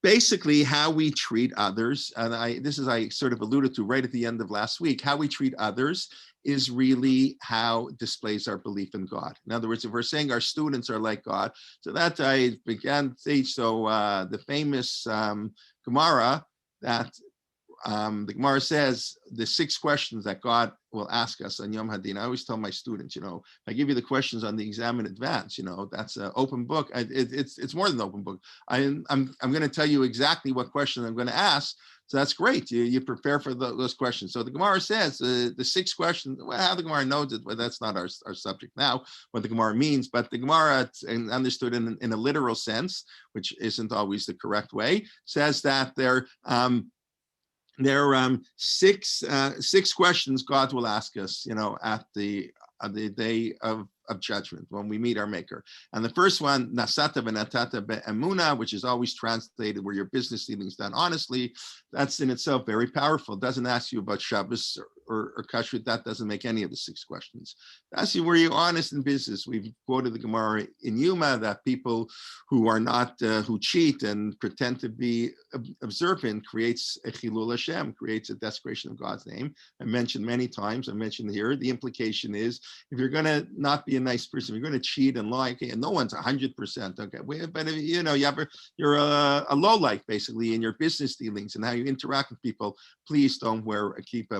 Basically, how we treat others, and I sort of alluded to right at the end of last week. How we treat others is really how it displays our belief in God. In other words, if we're saying our students are like God, so that I began to teach. So the famous Gemara that the Gemara says the 6 questions that God will ask us on Yom Hadin. I always tell my students, I give you the questions on the exam in advance. That's an open book. It's more than an open book. I'm going to tell you exactly what question I'm going to ask. So that's great. You prepare for those questions. So the Gemara says the 6 questions. Well, how the Gemara knows it, but that's not our subject now. What the Gemara means, but the Gemara, understood in a literal sense, which isn't always the correct way, says that there are 6 questions God will ask us, at the day of of judgment when we meet our maker. And the first one, nasata v'natata be'emuna, which is always translated where your business dealings done honestly. That's in itself very powerful. It doesn't ask you about Shabbos or kashrut. That doesn't make any of the 6 questions. It asks you, were you honest in business? We've quoted the Gemara in Yuma that people who are not, who cheat and pretend to be observant creates a chilul Hashem, creates a desecration of God's name. I mentioned many times, I mentioned here, the implication is if you're going to not be a nice person, if you're going to cheat and lie, okay, and no one's 100%, okay, but if, you know, you're a lowlife basically in your business dealings and how you interact with people, please don't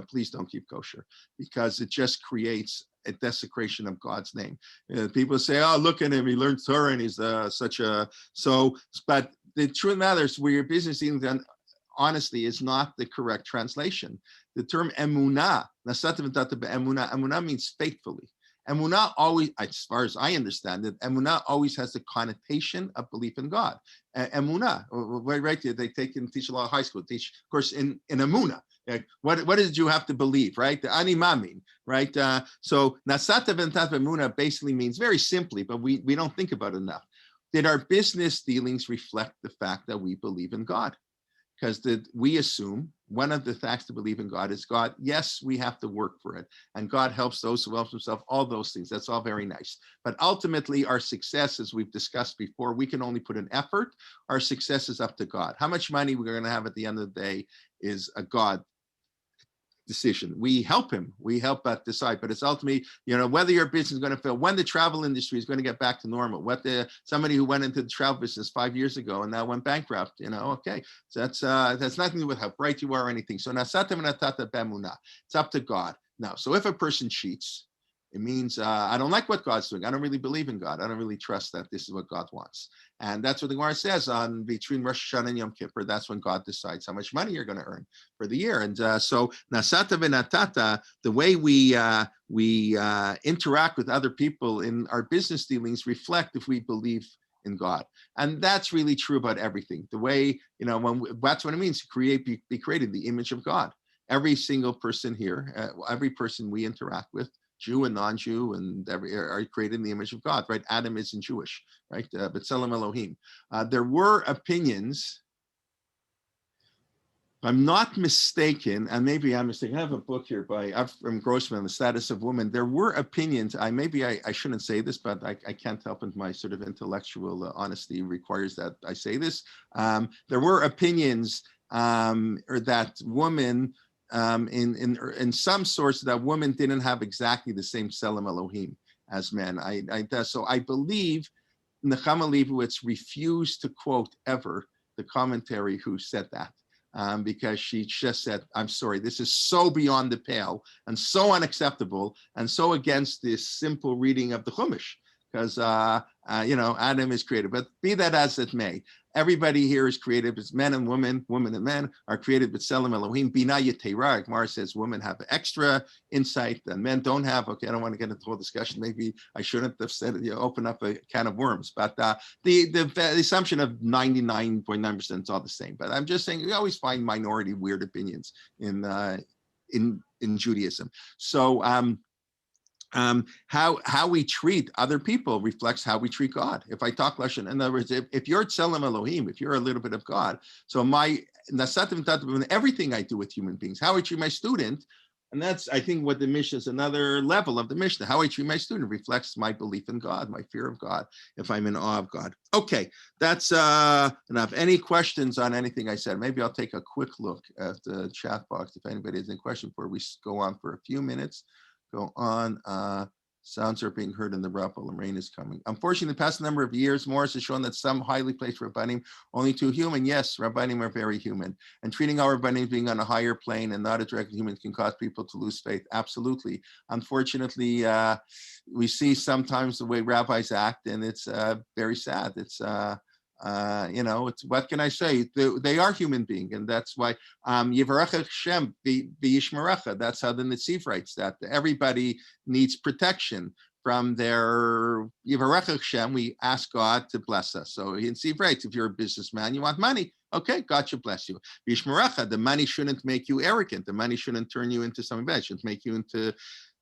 please don't keep kosher, because it just creates a desecration of God's name. People say, oh, look at him, he learned Torah and he's but the truth matters where your business dealings done honestly is not the correct translation. The term emunah, emunah means faithfully. Emunah always, as far as I understand it, emunah always has the connotation of belief in God. Emunah, right? They take and teach a lot of high school, teach, of course, in emunah. What did you have to believe, right? The animamin, right? So nasata v'ntat emunah basically means very simply, but we don't think about it enough. Did our business dealings reflect the fact that we believe in God? Because we assume one of the facts to believe in God is God. Yes, we have to work for it. And God helps those who help themselves, all those things. That's all very nice. But ultimately, our success, as we've discussed before, we can only put an effort. Our success is up to God. How much money we're going to have at the end of the day is a God decision. We help him. We help decide, but it's ultimately, you know, whether your business is going to fail, when the travel industry is going to get back to normal, somebody who went into the travel business 5 years ago and now went bankrupt, you know, okay. So that's nothing to do with how bright you are or anything. So nasata v'natata be'emunah. It's up to God. Now, so if a person cheats, it means I don't like what God's doing. I don't really believe in God. I don't really trust that this is what God wants. And that's what the Gemara says on between Rosh Hashanah and Yom Kippur. That's when God decides how much money you're going to earn for the year. And so nasata v'natata, the way we interact with other people in our business dealings reflect if we believe in God. And that's really true about everything. The way, you know, that's what it means to be created in the image of God. Every single person here, every person we interact with, Jew and non-Jew, and are created in the image of God, right? Adam isn't Jewish, right? B'tselem Elohim. There were opinions, if I'm not mistaken, and maybe I'm mistaken, I have a book here from Grossman, The Status of Women. There were opinions, I shouldn't say this, but I can't help it. My sort of intellectual honesty requires that I say this. There were opinions or that women, in some sources, that women didn't have exactly the same Tselem Elohim as men. So I believe Nechama Leibowitz refused to quote ever the commentary who said that, because she just said, I'm sorry, this is so beyond the pale and so unacceptable and so against this simple reading of the Chumash, because you know, Adam is created. But be that as it may, everybody here is created as men and women, women and men are created with Tselem Elohim. Bina Yetera, Gemara says women have extra insight and men don't have. Okay, I don't want to get into a whole discussion. Maybe I shouldn't have said it, open up a can of worms. But the assumption of 99.9% is all the same. But I'm just saying we always find minority weird opinions in Judaism. So how we treat other people reflects how we treat God. If I talk Lashon, in other words, if you're Tselem Elohim, if you're a little bit of God, so everything I do with human beings, how I treat my student, and that's, I think, what the Mishnah is, another level of the Mishnah. How I treat my student reflects my belief in God, my fear of God, if I'm in awe of God. Okay, that's enough. Any questions on anything I said? Maybe I'll take a quick look at the chat box if anybody has any question before we go on for a few minutes. Go on. Sounds are being heard in the Rappel, and rain is coming. Unfortunately, the past number of years, Morris has shown that some highly placed Rabbanim only too human. Yes, Rabbanim are very human. And treating our Rabbanim being on a higher plane and not a direct human can cause people to lose faith. Absolutely. Unfortunately, we see sometimes the way rabbis act, and it's very sad. It's you know, it's, what can I say? They are human beings, and that's why Yivarech Hashem v'yishmerecha. That's how the Netziv writes that everybody needs protection from their Yivarech Hashem. We ask God to bless us. So Netziv writes, if you're a businessman, you want money. Okay, God should bless you. V'yishmerecha, the money shouldn't make you arrogant. The money shouldn't turn you into something bad. It shouldn't make you into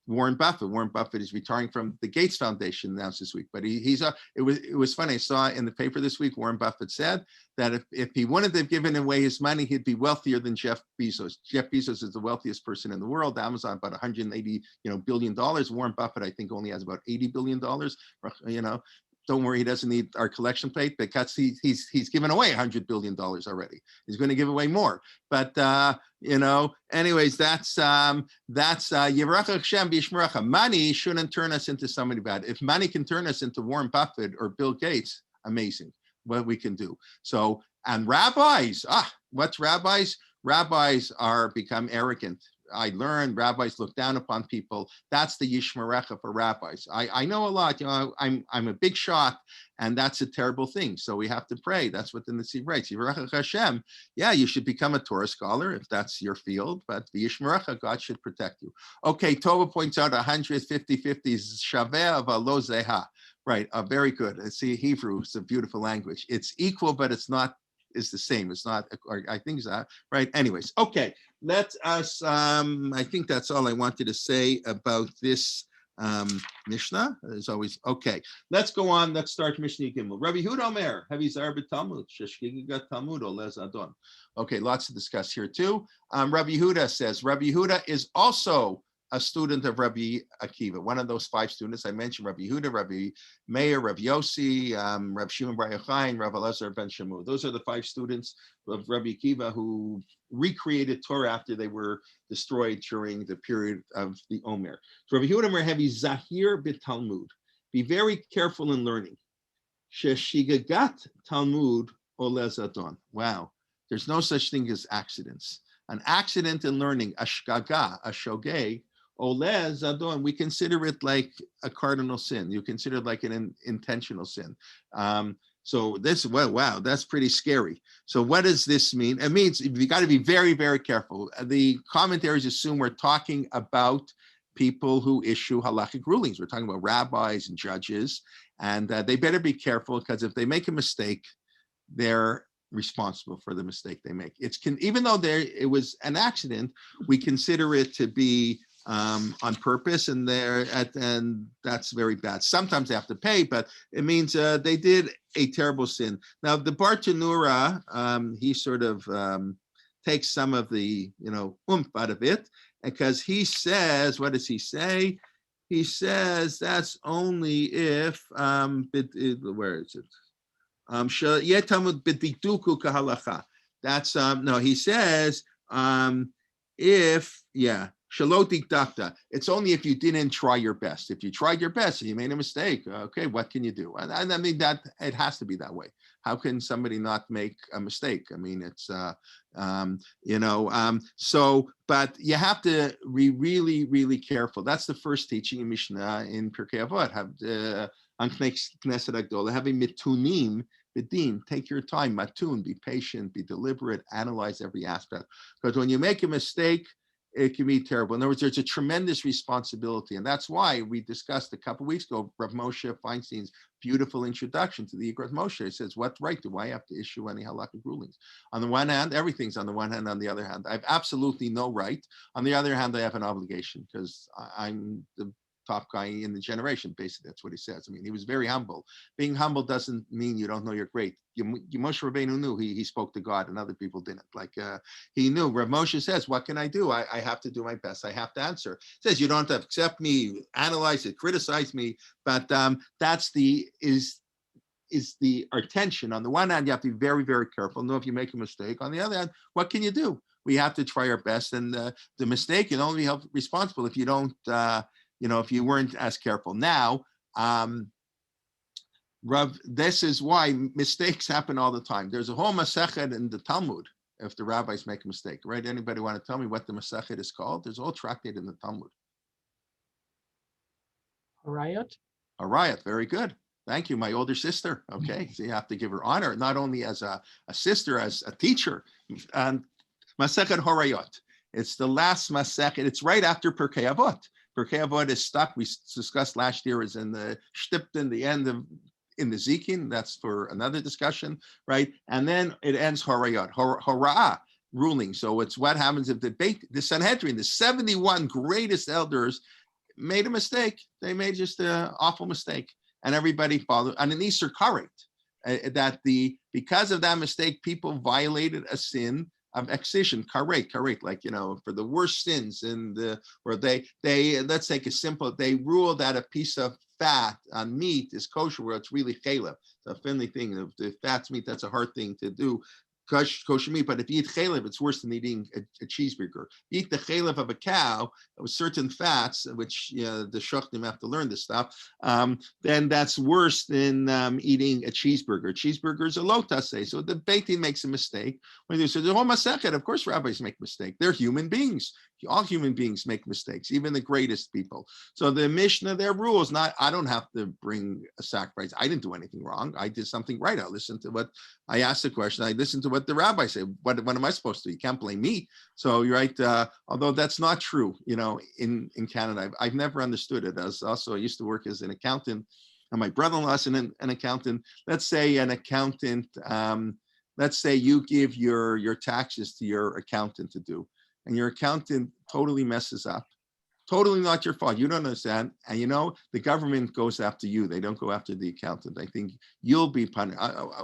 Warren Buffett. Warren Buffett is retiring from the Gates Foundation announced this week. But it was funny. I saw in the paper this week, Warren Buffett said that if he wouldn't have given away his money, he'd be wealthier than Jeff Bezos. Jeff Bezos is the wealthiest person in the world. Amazon about 180 billion dollars. Warren Buffett, I think, only has about $80 billion. Don't worry, he doesn't need our collection plate because he's given away $100 billion already. He's going to give away more. But anyways, that's Yirach Hashem B'Yishmerecha. Money shouldn't turn us into somebody bad. If money can turn us into Warren Buffett or Bill Gates, amazing what we can do. So, and rabbis, what's rabbis? Rabbis become arrogant. I learned rabbis look down upon people. That's the Yishmerecha for rabbis. I know a lot. I'm a big shot, and that's a terrible thing. So we have to pray. That's what the Nasiv writes. Yirach Hashem. Yeah, you should become a Torah scholar if that's your field, but the Yishmerecha, God should protect you. Okay, Tova points out 150-50 Shaveh v'lo zeha. Right, very good. See, Hebrew is a beautiful language. It's equal, but it's not. Is the same. It's not. I think that right. Anyways, okay. Let us. I think that's all I wanted to say about this Mishnah. As always, okay. Let's go on. Let's start Mishnah Gimel. Rabbi Yehuda Omer, Heavy Zar b'Talmud, Sheshkigat Talmud Olez Adon. Okay, lots to discuss here too. Rabbi Yehuda says Rabbi Yehuda is also a student of Rabbi Akiva, one of those 5 students I mentioned: Rabbi Yehuda, Rabbi Meir, Rabbi Yossi, Rabbi Shimon Bar Yochai, and Rabbi Elazar ben Shamu. Those are the 5 students of Rabbi Akiva who recreated Torah after they were destroyed during the period of the Omer. So Rabbi Yehuda Omer heavy Zahir b'Talmud. Be very careful in learning. Sheshigagat Talmud olez adon. Wow, there's no such thing as accidents. An accident in learning, a shgaga, a shogeg, olez adon, we consider it like a cardinal sin. You consider it like an intentional sin. So this, well, wow, that's pretty scary. So what does this mean? It means you got to be very, very careful. The commentaries assume we're talking about people who issue halachic rulings. We're talking about rabbis and judges, and they better be careful because if they make a mistake, they're responsible for the mistake they make. Even though it was an accident, we consider it to be on purpose, and that's very bad. Sometimes they have to pay, but it means they did a terrible sin. Now, the Bartanura, he sort of takes some of the oomph out of it, because he says, what does he say? He says that's only if where is it? That's no. He says if Shalotik dakta. It's only if you didn't try your best. If you tried your best and you made a mistake, okay, what can you do? And I mean that it has to be that way. How can somebody not make a mistake? I mean, it's so, but you have to be really, really careful. That's the first teaching in Mishnah in Pirkei Avot. Have having mitunim. B'din, take your time, matun, be patient, be deliberate, analyze every aspect. Because when you make a mistake, it can be terrible. In other words, there's a tremendous responsibility. And that's why we discussed a couple of weeks ago, Rav Moshe Feinstein's beautiful introduction to the Igros Moshe. It says, what right do I have to issue any halakhic rulings? On the one hand, everything's on the one hand. On the other hand, I have absolutely no right. On the other hand, I have an obligation because I'm the top guy in the generation. Basically, that's what he says. I mean, he was very humble. Being humble doesn't mean you don't know you're great. Moshe Rabbeinu knew he spoke to God and other people didn't. Like he knew. Rav Moshe says, what can I do? I have to do my best. I have to answer. He says, you don't have to accept me, analyze it, criticize me. But that's our tension. On the one hand, you have to be very, very careful. Know if you make a mistake. On the other hand, what can you do? We have to try our best. And the mistake can only be held responsible if you don't if you weren't as careful. Now, Rav, this is why mistakes happen all the time. There's a whole Masechet in the Talmud if the rabbis make a mistake, right? Anybody want to tell me what the Masechet is called? There's a whole tractate in the Talmud. Harayot? Harayot, very good. Thank you, my older sister. Okay, so you have to give her honor, not only as a sister, as a teacher. And Masechet Harayot. It's the last Masechet. It's right after Pirkei Avot. Pirkei Avot is stuck. We discussed last year is in the Shtipton, the end of in the Zikin. That's for another discussion, right? And then it ends Harayot, Hara'ah, ruling. So it's what happens if the Sanhedrin, the 71 greatest elders, made a mistake. They made just an awful mistake, and everybody followed. And an Easter current that because of that mistake, people violated a sin of excision, karet, like, for the worst sins where they let's take a simple, they rule that a piece of fat on meat is kosher where it's really chalev. It's a friendly thing. If fat's meat, that's a hard thing to do. Kosher meat, but if you eat chalev, it's worse than eating a cheeseburger. You eat the chalev of a cow with certain fats, which the shachtim have to learn this stuff, then that's worse than eating a cheeseburger. Cheeseburger is a lo taseh, so the Beit Din makes a mistake. When they say the whole masechet, of course rabbis make mistakes. They're human beings. All human beings make mistakes, even the greatest people. So the Mishnah, their rule is not, I don't have to bring a sacrifice. I didn't do anything wrong. I did something right. I listened to what, I asked the question. I listened to what the rabbi said. What am I supposed to do? You can't blame me. So you're right. Although that's not true, in Canada. I've never understood it. I used to work as an accountant, and my brother-in-law is an accountant. Let's say an accountant, let's say you give your taxes to your accountant to do, and your accountant totally messes up. Totally not your fault. You don't understand. And the government goes after you. They don't go after the accountant. I think you'll be punished.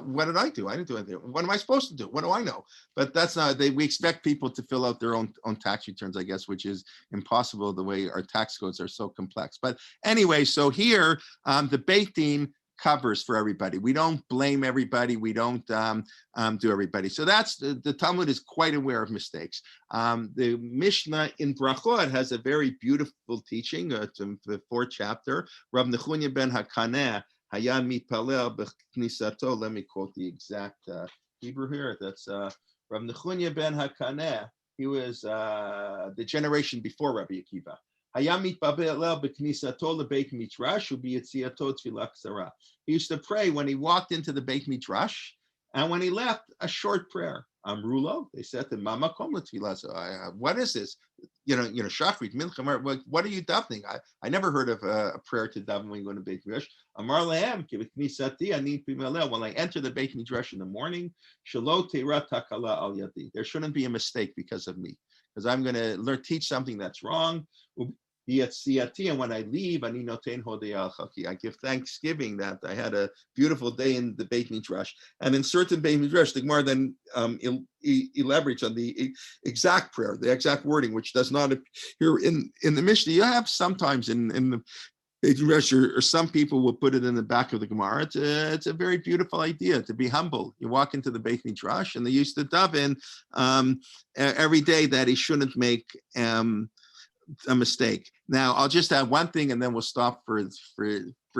What did I do? I didn't do anything. What am I supposed to do? What do I know? But that's not, we expect people to fill out their own tax returns, I guess, which is impossible the way our tax codes are so complex. But anyway, so here, the Beit Din covers for everybody. We don't blame everybody. We don't do everybody. So that's the Talmud is quite aware of mistakes. The Mishnah in Brachot has a very beautiful teaching. It's in the 4th chapter. Rav Nechunya ben Hakaneh haya mitpalel b'knisato. Let me quote the exact Hebrew here. That's Rav Nechunya ben Hakaneh. He was the generation before Rabbi Akiva. He used to pray when he walked into the Beit Midrash, and when he left, a short prayer. Amrulo, they said to Mama Kom L'Tfilah. So what is this? Shachrit, Mincha, what are you davening? I never heard of a prayer to daven when you go to Beit Midrash. Amar lehem, when I enter the Beit Midrash in the morning, Shelo teira takala al yadi. There shouldn't be a mistake because of me, because I'm going to teach something that's wrong. And when I leave, I give thanksgiving that I had a beautiful day in the Beit Midrash. And in certain Beit Midrash, the Gemara then elaborates on the exact prayer, the exact wording, which does not appear in the Mishnah. You have sometimes in the Beit Midrash, or some people will put it in the back of the Gemara. It's a very beautiful idea to be humble. You walk into the Beit Midrash, and they used to daven every day that he shouldn't make a mistake. Now, I'll just add one thing, and then we'll stop for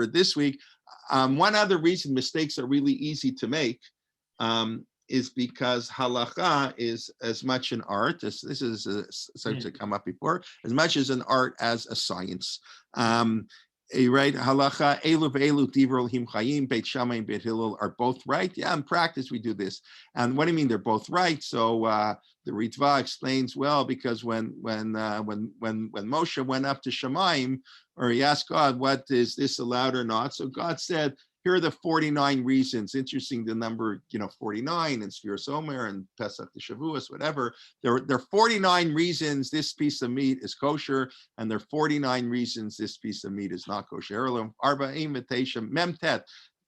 this week. One other reason mistakes are really easy to make is because halacha is as much an art. This is something to come up before, as much as an art as a science. Right? Halacha, elu ve'elu divrei Elohim chayim, Beit Shammai and Beit Hillel are both right. Yeah, in practice we do this. And what do you mean they're both right? So the Ritva explains, well, because when Moshe went up to Shemaim, or he asked God, what is this allowed or not? So God said, here are the 49 reasons. Interesting, the number, 49 and Sfiras Omer and Pesach to Shavuos, whatever. There are 49 reasons this piece of meat is kosher, and there are 49 reasons this piece of meat is not kosher. Arba'im v'teisha memtet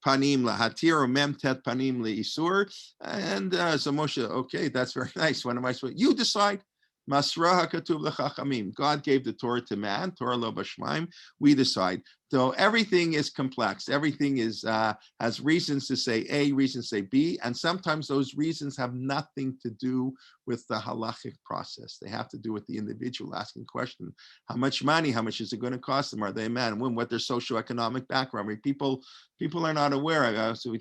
panim lahatir or memtet panim leisur. And so Moshe, okay, that's very nice. What am I supposed to? You decide. Masra hakatuv l'chachamim. God gave the Torah to man. Torah lo b'shmaim. We decide. So everything is complex. Everything is has reasons to say A, reasons to say B, and sometimes those reasons have nothing to do with the halachic process. They have to do with the individual asking question: how much money? How much is it going to cost them? Are they a man and woman? What their socioeconomic background? I mean, people are not aware of. So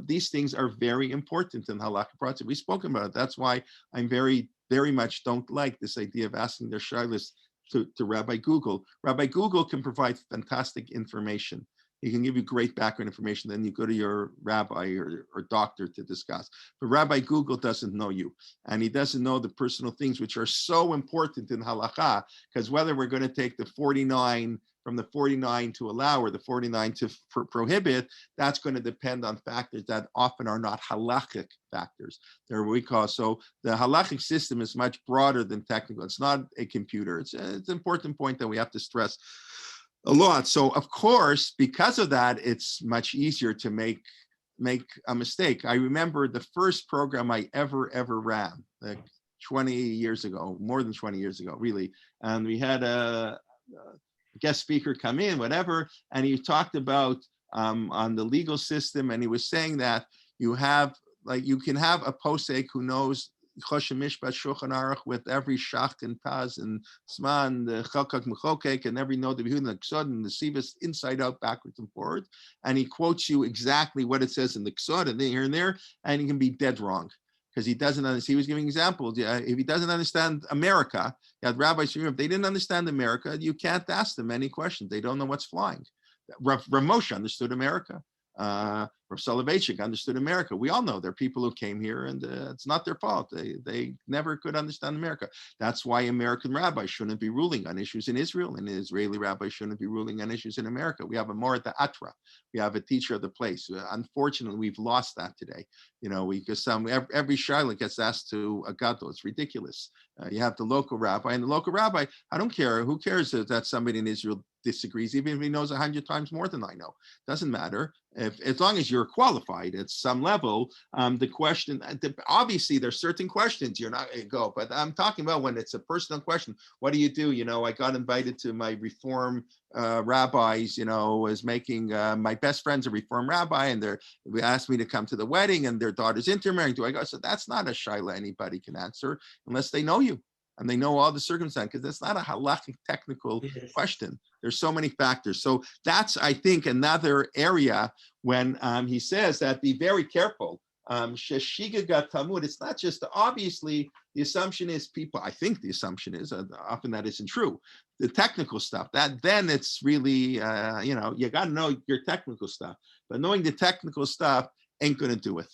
these things are very important in the halachic process. We've spoken about it. That's why I'm very much don't like this idea of asking their shaylos to Rabbi Google. Rabbi Google can provide fantastic information. He can give you great background information. Then you go to your rabbi or doctor to discuss. But Rabbi Google doesn't know you. And he doesn't know the personal things which are so important in halakha, because whether we're going to take the 49 from the 49 to allow or the 49 to prohibit, that's going to depend on factors that often are not halachic factors. They're what we call, so the halachic system is much broader than technical. It's not a computer. It's an important point that we have to stress a lot. So of course, because of that, it's much easier to make a mistake. I remember the first program I ever ran, like 20 years ago, more than 20 years ago, really. And we had a guest speaker come in, whatever, and he talked about on the legal system, and he was saying that you have, like, you can have a posek who knows Choshen Mishpat Shulchan Aruch with every shach and paz and sman, the chalkak mechokek, and every note of Yehud and the ksod and the sivas inside out, backwards and forwards, and he quotes you exactly what it says in the ksod and here and there, and he can be dead wrong because he doesn't understand. He was giving examples. If he doesn't understand America, you had rabbis, if they didn't understand America, you can't ask them any questions. They don't know what's flying. Rav Moshe understood America. Rav Soloveitchik understood America. We all know there are people who came here, and it's not their fault. They never could understand America. That's why American rabbis shouldn't be ruling on issues in Israel, and Israeli rabbis shouldn't be ruling on issues in America. We have a Morat Atra. We have a teacher of the place. Unfortunately, we've lost that today. Because every shiloh gets asked to a gadol. It's ridiculous. You have the local rabbi, and the local rabbi, I don't care. Who cares that somebody in Israel disagrees, even if he knows 100 times more than I know? Doesn't matter. As long as you're qualified at some level, the question, obviously there's certain questions you're not going to go, but I'm talking about when it's a personal question. What do you do? I got invited to my Reform rabbis, was making, my best friend's a Reform rabbi, and they asked me to come to the wedding, and their daughter's intermarrying. Do I go? So that's not a shaila anybody can answer unless they know you and they know all the circumstances, because that's not a halachic technical question. There's so many factors. So that's, I think, another area when he says that be very careful. Sheshiga Talmud, it's not just, obviously, the assumption is people, I think the assumption is, often that isn't true. The technical stuff, then it's really, you got to know your technical stuff. But knowing the technical stuff ain't going to do it.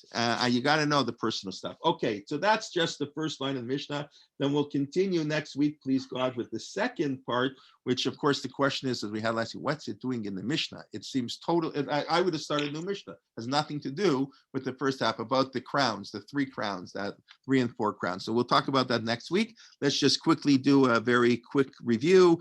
You got to know the personal stuff. Okay, so that's just the first line of the Mishnah. Then we'll continue next week, please God, with the second part, which, of course, the question is, as we had last week, what's it doing in the Mishnah? It seems total. I would have started a new Mishnah. It has nothing to do with the first half, about the crowns, the 3 crowns, that 3 and 4 crowns. So we'll talk about that next week. Let's just quickly do a very quick review.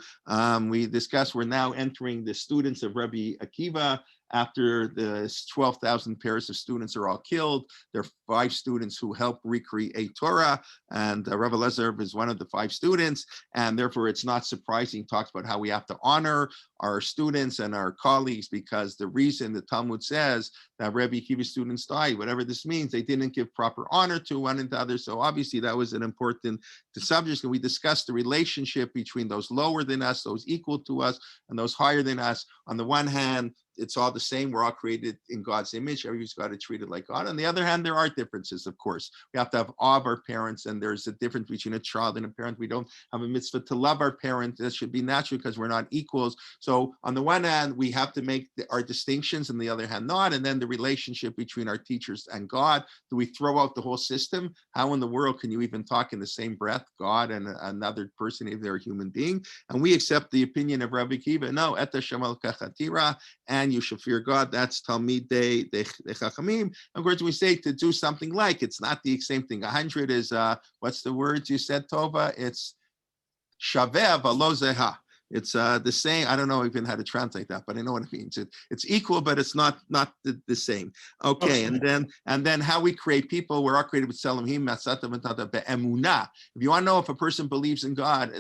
We discussed we're now entering the students of Rabbi Akiva. After the 12,000 pairs of students are all killed, there are 5 students who help recreate Torah, and Rabbi Lezer is one of the 5 students, and therefore it's not surprising. He talks about how we have to honor our students and our colleagues, because the reason the Talmud says that Rabbi Akiva's students died, whatever this means, they didn't give proper honor to one another. So obviously that was an important subject, and we discussed the relationship between those lower than us, those equal to us, and those higher than us. On the one hand, it's all the same. We're all created in God's image. Everybody's got to treat it like God. On the other hand, there are differences, of course. We have to have awe of our parents, and there's a difference between a child and a parent. We don't have a mitzvah to love our parents. That should be natural because we're not equals. So on the one hand, we have to make our distinctions, and the other hand, not. And then the relationship between our teachers and God. Do we throw out the whole system? How in the world can you even talk in the same breath, God and another person, if they're a human being? And we accept the opinion of Rabbi Akiva. No, eta shemal kachatira, and you should fear God. That's Talmidei de Chachamim. Of course, we say to do something like, it's not the same thing. 100 is, what's the word you said, Tova? It's shaveh v'lo zeha. It's the same. I don't know even how to translate that, but I know what it means. It's equal, but it's not the same. Okay, and then how we create people. We're all created with selamim, masata be'emunah. If you want to know if a person believes in God,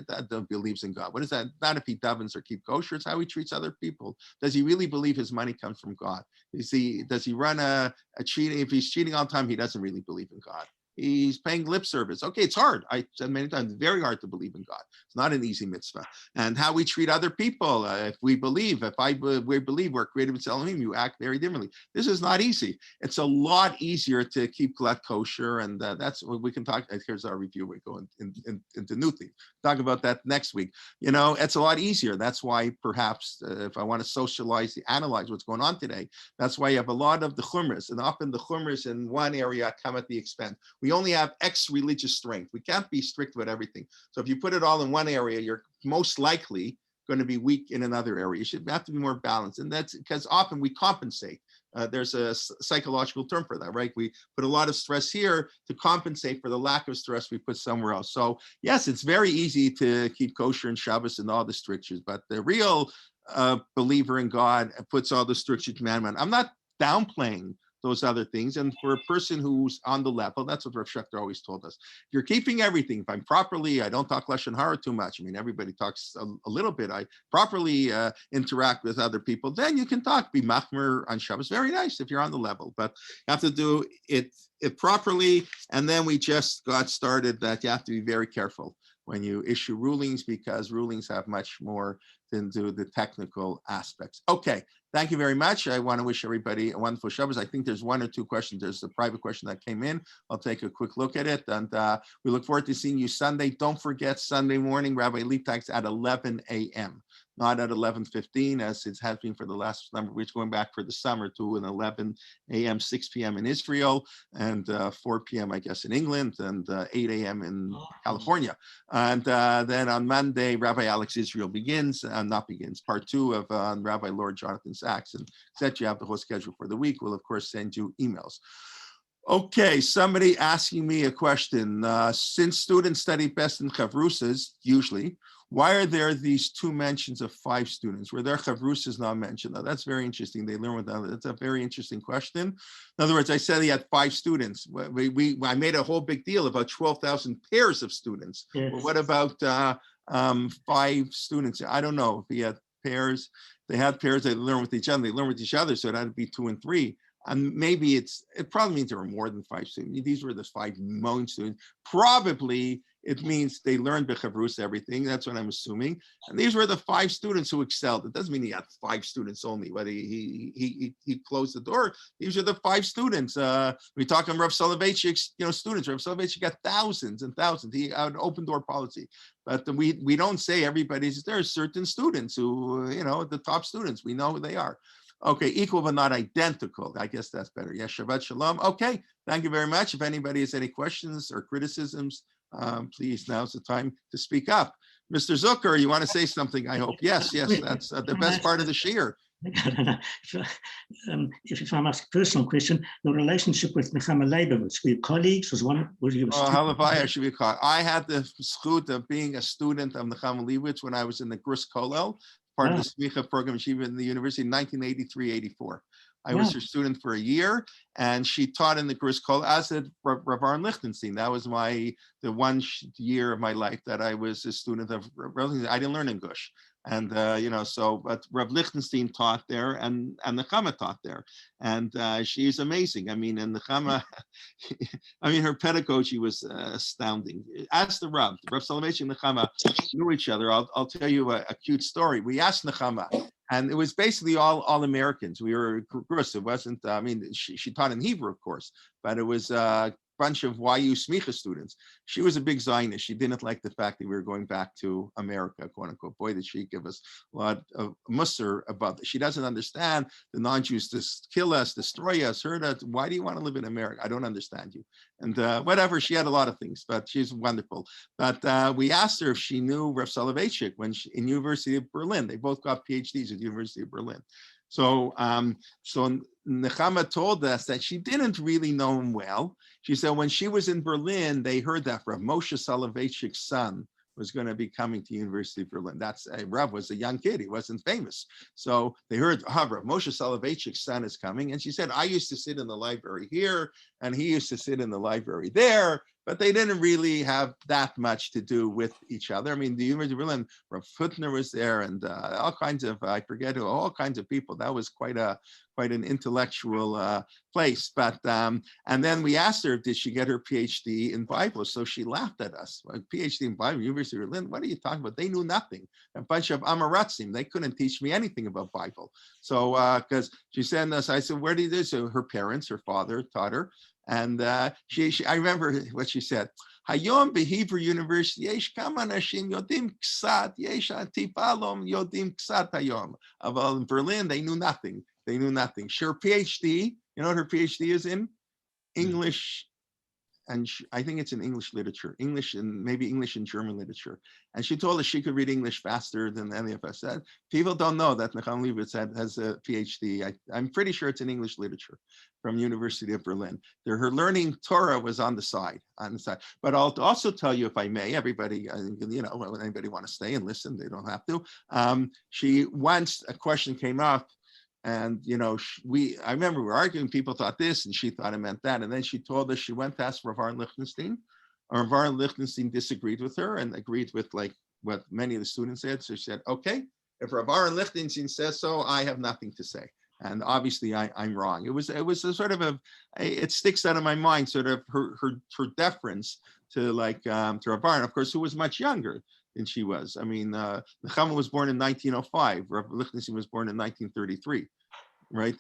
believes in God. What is that? Not if he davens or keep kosher. It's how he treats other people. Does he really believe his money comes from God? Does he run a cheating? If he's cheating all the time, he doesn't really believe in God. He's paying lip service. Okay, it's hard. I said many times, it's very hard to believe in God. It's not an easy mitzvah. And how we treat other people. If we believe we're created with Elohim, you act very differently. This is not easy. It's a lot easier to keep glut kosher, and that's what we can talk. Here's our review. We go into new things. Talk about that next week. It's a lot easier. That's why perhaps if I want to analyze what's going on today, that's why you have a lot of the chumras, and often the chumras in one area come at the expense. We only have X religious strength. We can't be strict with everything. So if you put it all in one area, you're most likely going to be weak in another area. You should have to be more balanced. And that's because often we compensate. There's a psychological term for that, right? We put a lot of stress here to compensate for the lack of stress we put somewhere else. So yes, it's very easy to keep kosher and Shabbos and all the strictures, but the real believer in God puts all the stricture commandment. I'm not downplaying those other things. And for a person who's on the level, that's what Rav Schechter always told us. If you're keeping everything, if I'm properly, I don't talk Lashon Hara too much. I mean, everybody talks a little bit. I properly interact with other people, then you can talk, be machmer on Shabbos. Very nice if you're on the level, but you have to do it properly. And then we just got started that you have to be very careful when you issue rulings, because rulings have much more than do the technical aspects. Okay, thank you very much. I want to wish everybody a wonderful Shabbos. I think there's one or two questions. There's a private question that came in. I'll take a quick look at it. And we look forward to seeing you Sunday. Don't forget Sunday morning, Rabbi Liebtag's at 11 a.m., not at 11:15, as it has been for the last number of weeks, going back for the summer to an 11 a.m., 6 p.m. in Israel, and 4 p.m., I guess, in England, and 8 a.m. in California. And then on Monday, Rabbi Alex Israel begins, part 2 of Rabbi Lord Jonathan Sachs. And that you have the whole schedule for the week. We'll, of course, send you emails. Okay, somebody asking me a question. Since students study best in chavrusas, usually, why are there these 2 mentions of 5 students? Were there chavrusas not mentioned? Now, that's very interesting. They learn without. That's a very interesting question. In other words, I said he had 5 students. I made a whole big deal about 12,000 pairs of students. Yes. Well, what about 5 students? I don't know if he had pairs. They had pairs. They learn with each other. They learn with each other, so it had to be 2 and 3. And maybe it probably means there were more than 5 students. These were the 5 known students. Probably it means they learned bechavrus everything. That's what I'm assuming. And these were the 5 students who excelled. It doesn't mean he had 5 students only, but he closed the door. These are the 5 students. We talk on Rav Soloveitchik's, students. Rav Soloveitchik got thousands and thousands. He had an open door policy. But we don't say everybody's. There are certain students who, the top students. We know who they are. Okay, equal but not identical. I guess that's better. Yes, Shabbat Shalom. Okay, thank you very much. If anybody has any questions or criticisms, please, now's the time to speak up. Mr. Zucker, you want to say something, I hope? Yes, that's the best part of the shiur. If I ask a personal question, your relationship with Nechama Leibovitz, were you colleagues? Were you a student? Halavai, I should be caught. I had the zchut of being a student of Nechama Leibovitz when I was in the Grus Kollel, part of the Smicha program, she was in the university in 1983-84. I was her student for a year, and she taught in the Grus Kollel, as did Rav Aaron Lichtenstein. That was the 1 year of my life that I was a student of Rav Lichtenstein. I didn't learn English. And, but Rav Lichtenstein taught there, and Nechama taught there. And she's amazing. I mean, and Nechama, her pedagogy was astounding. Ask the Rav Soloveitchik and Nechama knew each other. I'll tell you a cute story. We asked Nechama, and it was basically all Americans. We were Grus. It wasn't, she taught in Hebrew, of course, but it was bunch of YU Smicha students. She was a big Zionist. She didn't like the fact that we were going back to America, quote unquote. Boy, did she give us a lot of musser about this. She doesn't understand the non-Jews to kill us, destroy us, hurt us. Why do you want to live in America? I don't understand you. And whatever, she had a lot of things, but she's wonderful. But we asked her if she knew Rav Soloveitchik in University of Berlin. They both got PhDs at University of Berlin. So Nechama told us that she didn't really know him well. She said when she was in Berlin, they heard that Rav Moshe Soloveitchik's son was going to be coming to University of Berlin. Rav was a young kid. He wasn't famous. So they heard, Rav Moshe Soloveitchik's son is coming. And she said, I used to sit in the library here, and he used to sit in the library there. But they didn't really have that much to do with each other. I mean, the University of Berlin, Rav Huttner was there, and all kinds of, I forget who, all kinds of people. That was quite an intellectual place. But and then we asked her, did she get her PhD in Bible? So she laughed at us. A PhD in Bible, University of Berlin, what are you talking about? They knew nothing. A bunch of Amaratzim, they couldn't teach me anything about Bible. So because she said this, I said, where did this? So her parents, her father taught her. And she I remember what she said. Hayom beHebrew University yesh kama anashim yodim ksat yesh atipalom yodim ksat hayom. Well, in Berlin, they knew nothing. Her PhD, you know what her PhD is in? English and I think it's in English literature, English and maybe English and German literature. And she told us she could read English faster than any of us. People don't know that Nechama Leibowitz has a PhD. I'm pretty sure it's in English literature from University of Berlin. Her learning Torah was on the side. But I'll also tell you, if I may, everybody, anybody want to stay and listen, they don't have to. Once a question came up, and I remember we were arguing, people thought this and she thought it meant that. And then she told us she went to ask Rav Aaron Lichtenstein. Rav Aaron Lichtenstein disagreed with her and agreed with like what many of the students said. So she said, okay, if Rav Aaron Lichtenstein says so, I have nothing to say. And obviously I'm wrong. It was a sort of it sticks out of my mind, sort of her deference to to Rav Aaron, of course, who was much younger than she was. I mean, Nechama was born in 1905. Rav Lichtenstein was born in 1933, right?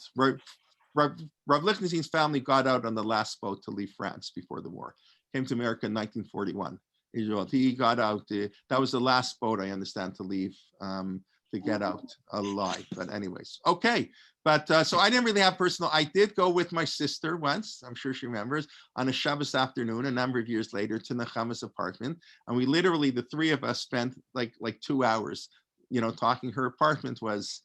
Rav Lichtenstein's family got out on the last boat to leave France before the war. Came to America in 1941. He got out. That was the last boat, I understand, to leave, to get out alive. But anyways, okay. But so I didn't really have personal. I did go with my sister once, I'm sure she remembers, on a Shabbos afternoon a number of years later to Nechama's apartment. And we literally, the three of us, spent like 2 hours, talking. Her apartment was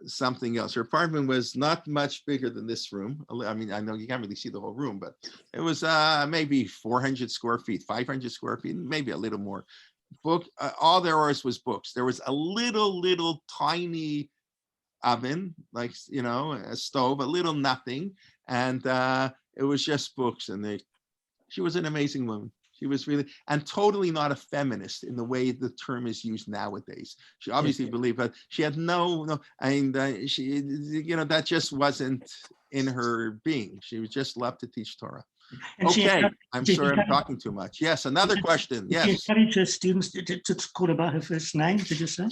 something else. Her apartment was not much bigger than this room. I mean, I know you can't really see the whole room, but it was maybe 400 square feet, 500 square feet, maybe a little more. All there was books. There was a little tiny oven, a stove, a little nothing, and it was just books. And she was an amazing woman. She was really, and totally not a feminist in the way the term is used nowadays. She obviously believed, but she had she, that just wasn't in her being. She would just love to teach Torah. And okay, I'm sorry I'm talking too much. Yes, another question. Yes. She encouraged her students to call about her first name, did you say?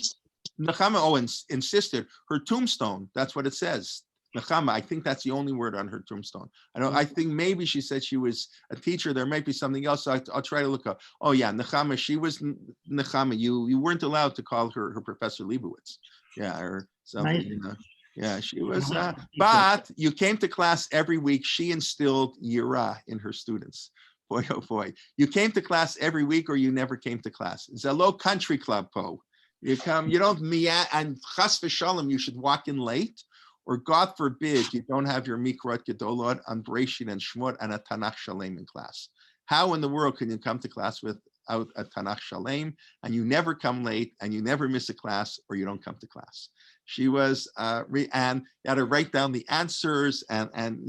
Nechama insisted. Her tombstone, that's what it says. Nechama, I think that's the only word on her tombstone. I think maybe she said she was a teacher. There might be something else. So I'll try to look up. Oh yeah, Nechama, she was Nechama. You weren't allowed to call her Professor Leibowitz. Yeah, or something. Yeah, she was. But you came to class every week. She instilled yirah in her students. Boy, oh boy. You came to class every week or you never came to class. It's a low country club, Po. You come, you don't and chas v'shalom, you should walk in late, or God forbid, you don't have your Mikrot Gedolot on Bereshit and Shmot and a Tanakh Shalem in class. How in the world can you come to class without a Tanakh Shalem, and you never come late, and you never miss a class, or you don't come to class? She was, and you had to write down the answers and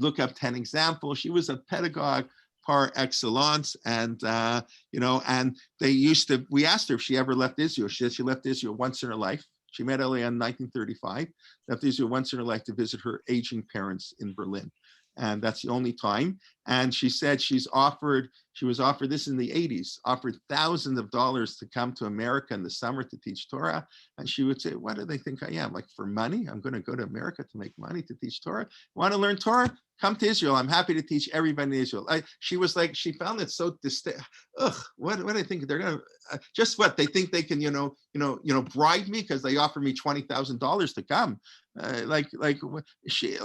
look up 10 examples. She was a pedagogue par excellence, and and we asked her if she ever left Israel. She said she left Israel once in her life. She met Elia in 1935, left Israel once in her life to visit her aging parents in Berlin. And that's the only time. And she said she was offered this in the 80s, offered thousands of dollars to come to America in the summer to teach Torah. And she would say, what do they think I am? Like, for money? I'm going to go to America to make money to teach Torah? Want to learn Torah? Come to Israel. I'm happy to teach everybody in Israel. She was like, she found it so distinct. What do they think? They're going to, just what? They think they can, bribe me because they offer me $20,000 to come. She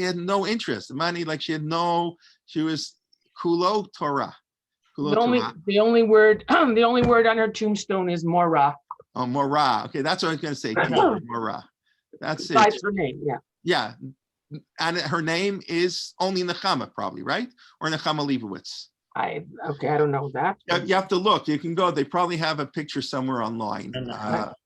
had no interest. Money, she was kulo Torah. The only word on her tombstone is Morah. Oh, Morah. Okay, that's what I was going to say. Morah. That's it. That's her name. Yeah. Yeah, and her name is only Nechama, probably, right? Or Nechama Leibowitz. I don't know that. You have to look. You can go. They probably have a picture somewhere online.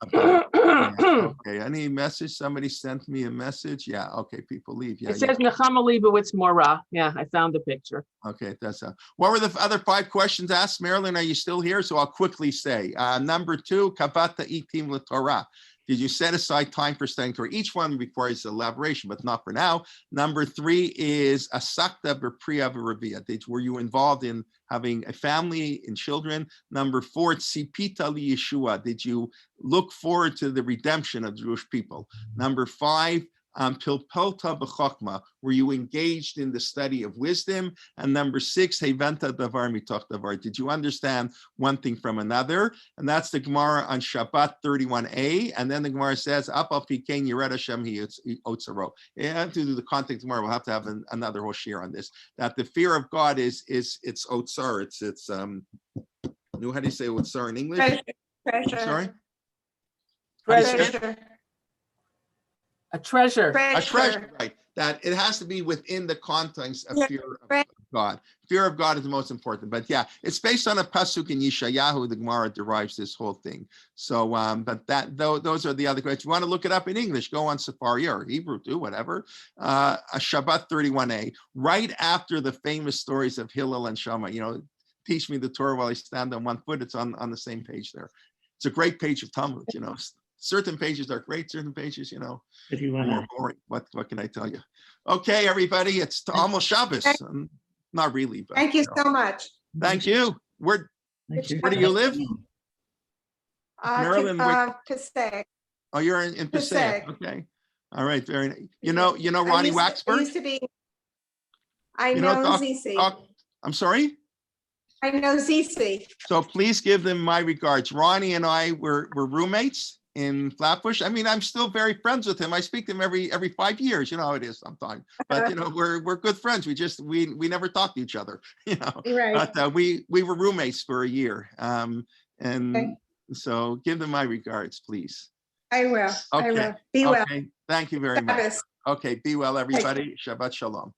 Okay. Any message? Somebody sent me a message. Yeah. Okay. People leave. Yeah. It says Nechama Leibowitz Morah. Yeah, I found the picture. Okay. That's what were the other 5 questions asked? Marilyn, are you still here? So I'll quickly say. Number 2, Kavata itim l'Torah. Did you set aside time for studying Torah? Each one requires elaboration, but not for now. Number 3 is asakta b'priya v'ravia. Were you involved in having a family and children? Number 4, tzipita liyeshua. Did you look forward to the redemption of the Jewish people? Number 5, Pilpelta b'chokma, were you engaged in the study of wisdom? And number 6, Heventa davar mitoch davar, did you understand one thing from another? And that's the Gemara on Shabbat 31a. And then the Gemara says, Apal pikein yirat Hashem hi otzaro. You have to do the context tomorrow. We'll have to have another whole share on this. That the fear of God is it's otzar. It's how do you say otzar in English? Treasure. Sorry? Treasure. A treasure. A treasure, right? That it has to be within the context of fear of God. Fear of God is the most important. But yeah, it's based on a pasuk in Yeshayahu. The Gemara derives this whole thing. So, but those are the other questions. You want to look it up in English? Go on Safari or Hebrew too, whatever. A Shabbat 31a, right after the famous stories of Hillel and Shammai. Teach me the Torah while I stand on one foot. It's on the same page there. It's a great page of Talmud. Certain pages are great, certain pages, If you want more to. boring. What can I tell you? Okay, everybody, it's almost Shabbos. Not really, but Thank you so much. thank you. Where Thank you. Where do you live? Maryland, Passaic. Oh, you're in Passaic. Passaic. Okay. All right, very nice. You know Ronnie I Waxberg? used to be. I You know know Doc- ZC. I'm sorry? I know ZC. So please give them my regards. Ronnie and I were roommates in Flatbush. I mean, I'm still very friends with him. I speak to him every 5 years. You know how it is sometimes. But we're good friends. We never talk to each other. Right. But we were roommates for a year. And Okay. so give them my regards, please. I will. I Okay. will. Be well. Okay. Thank you very much. Shabbos. Okay. Be well, everybody. Shabbat shalom.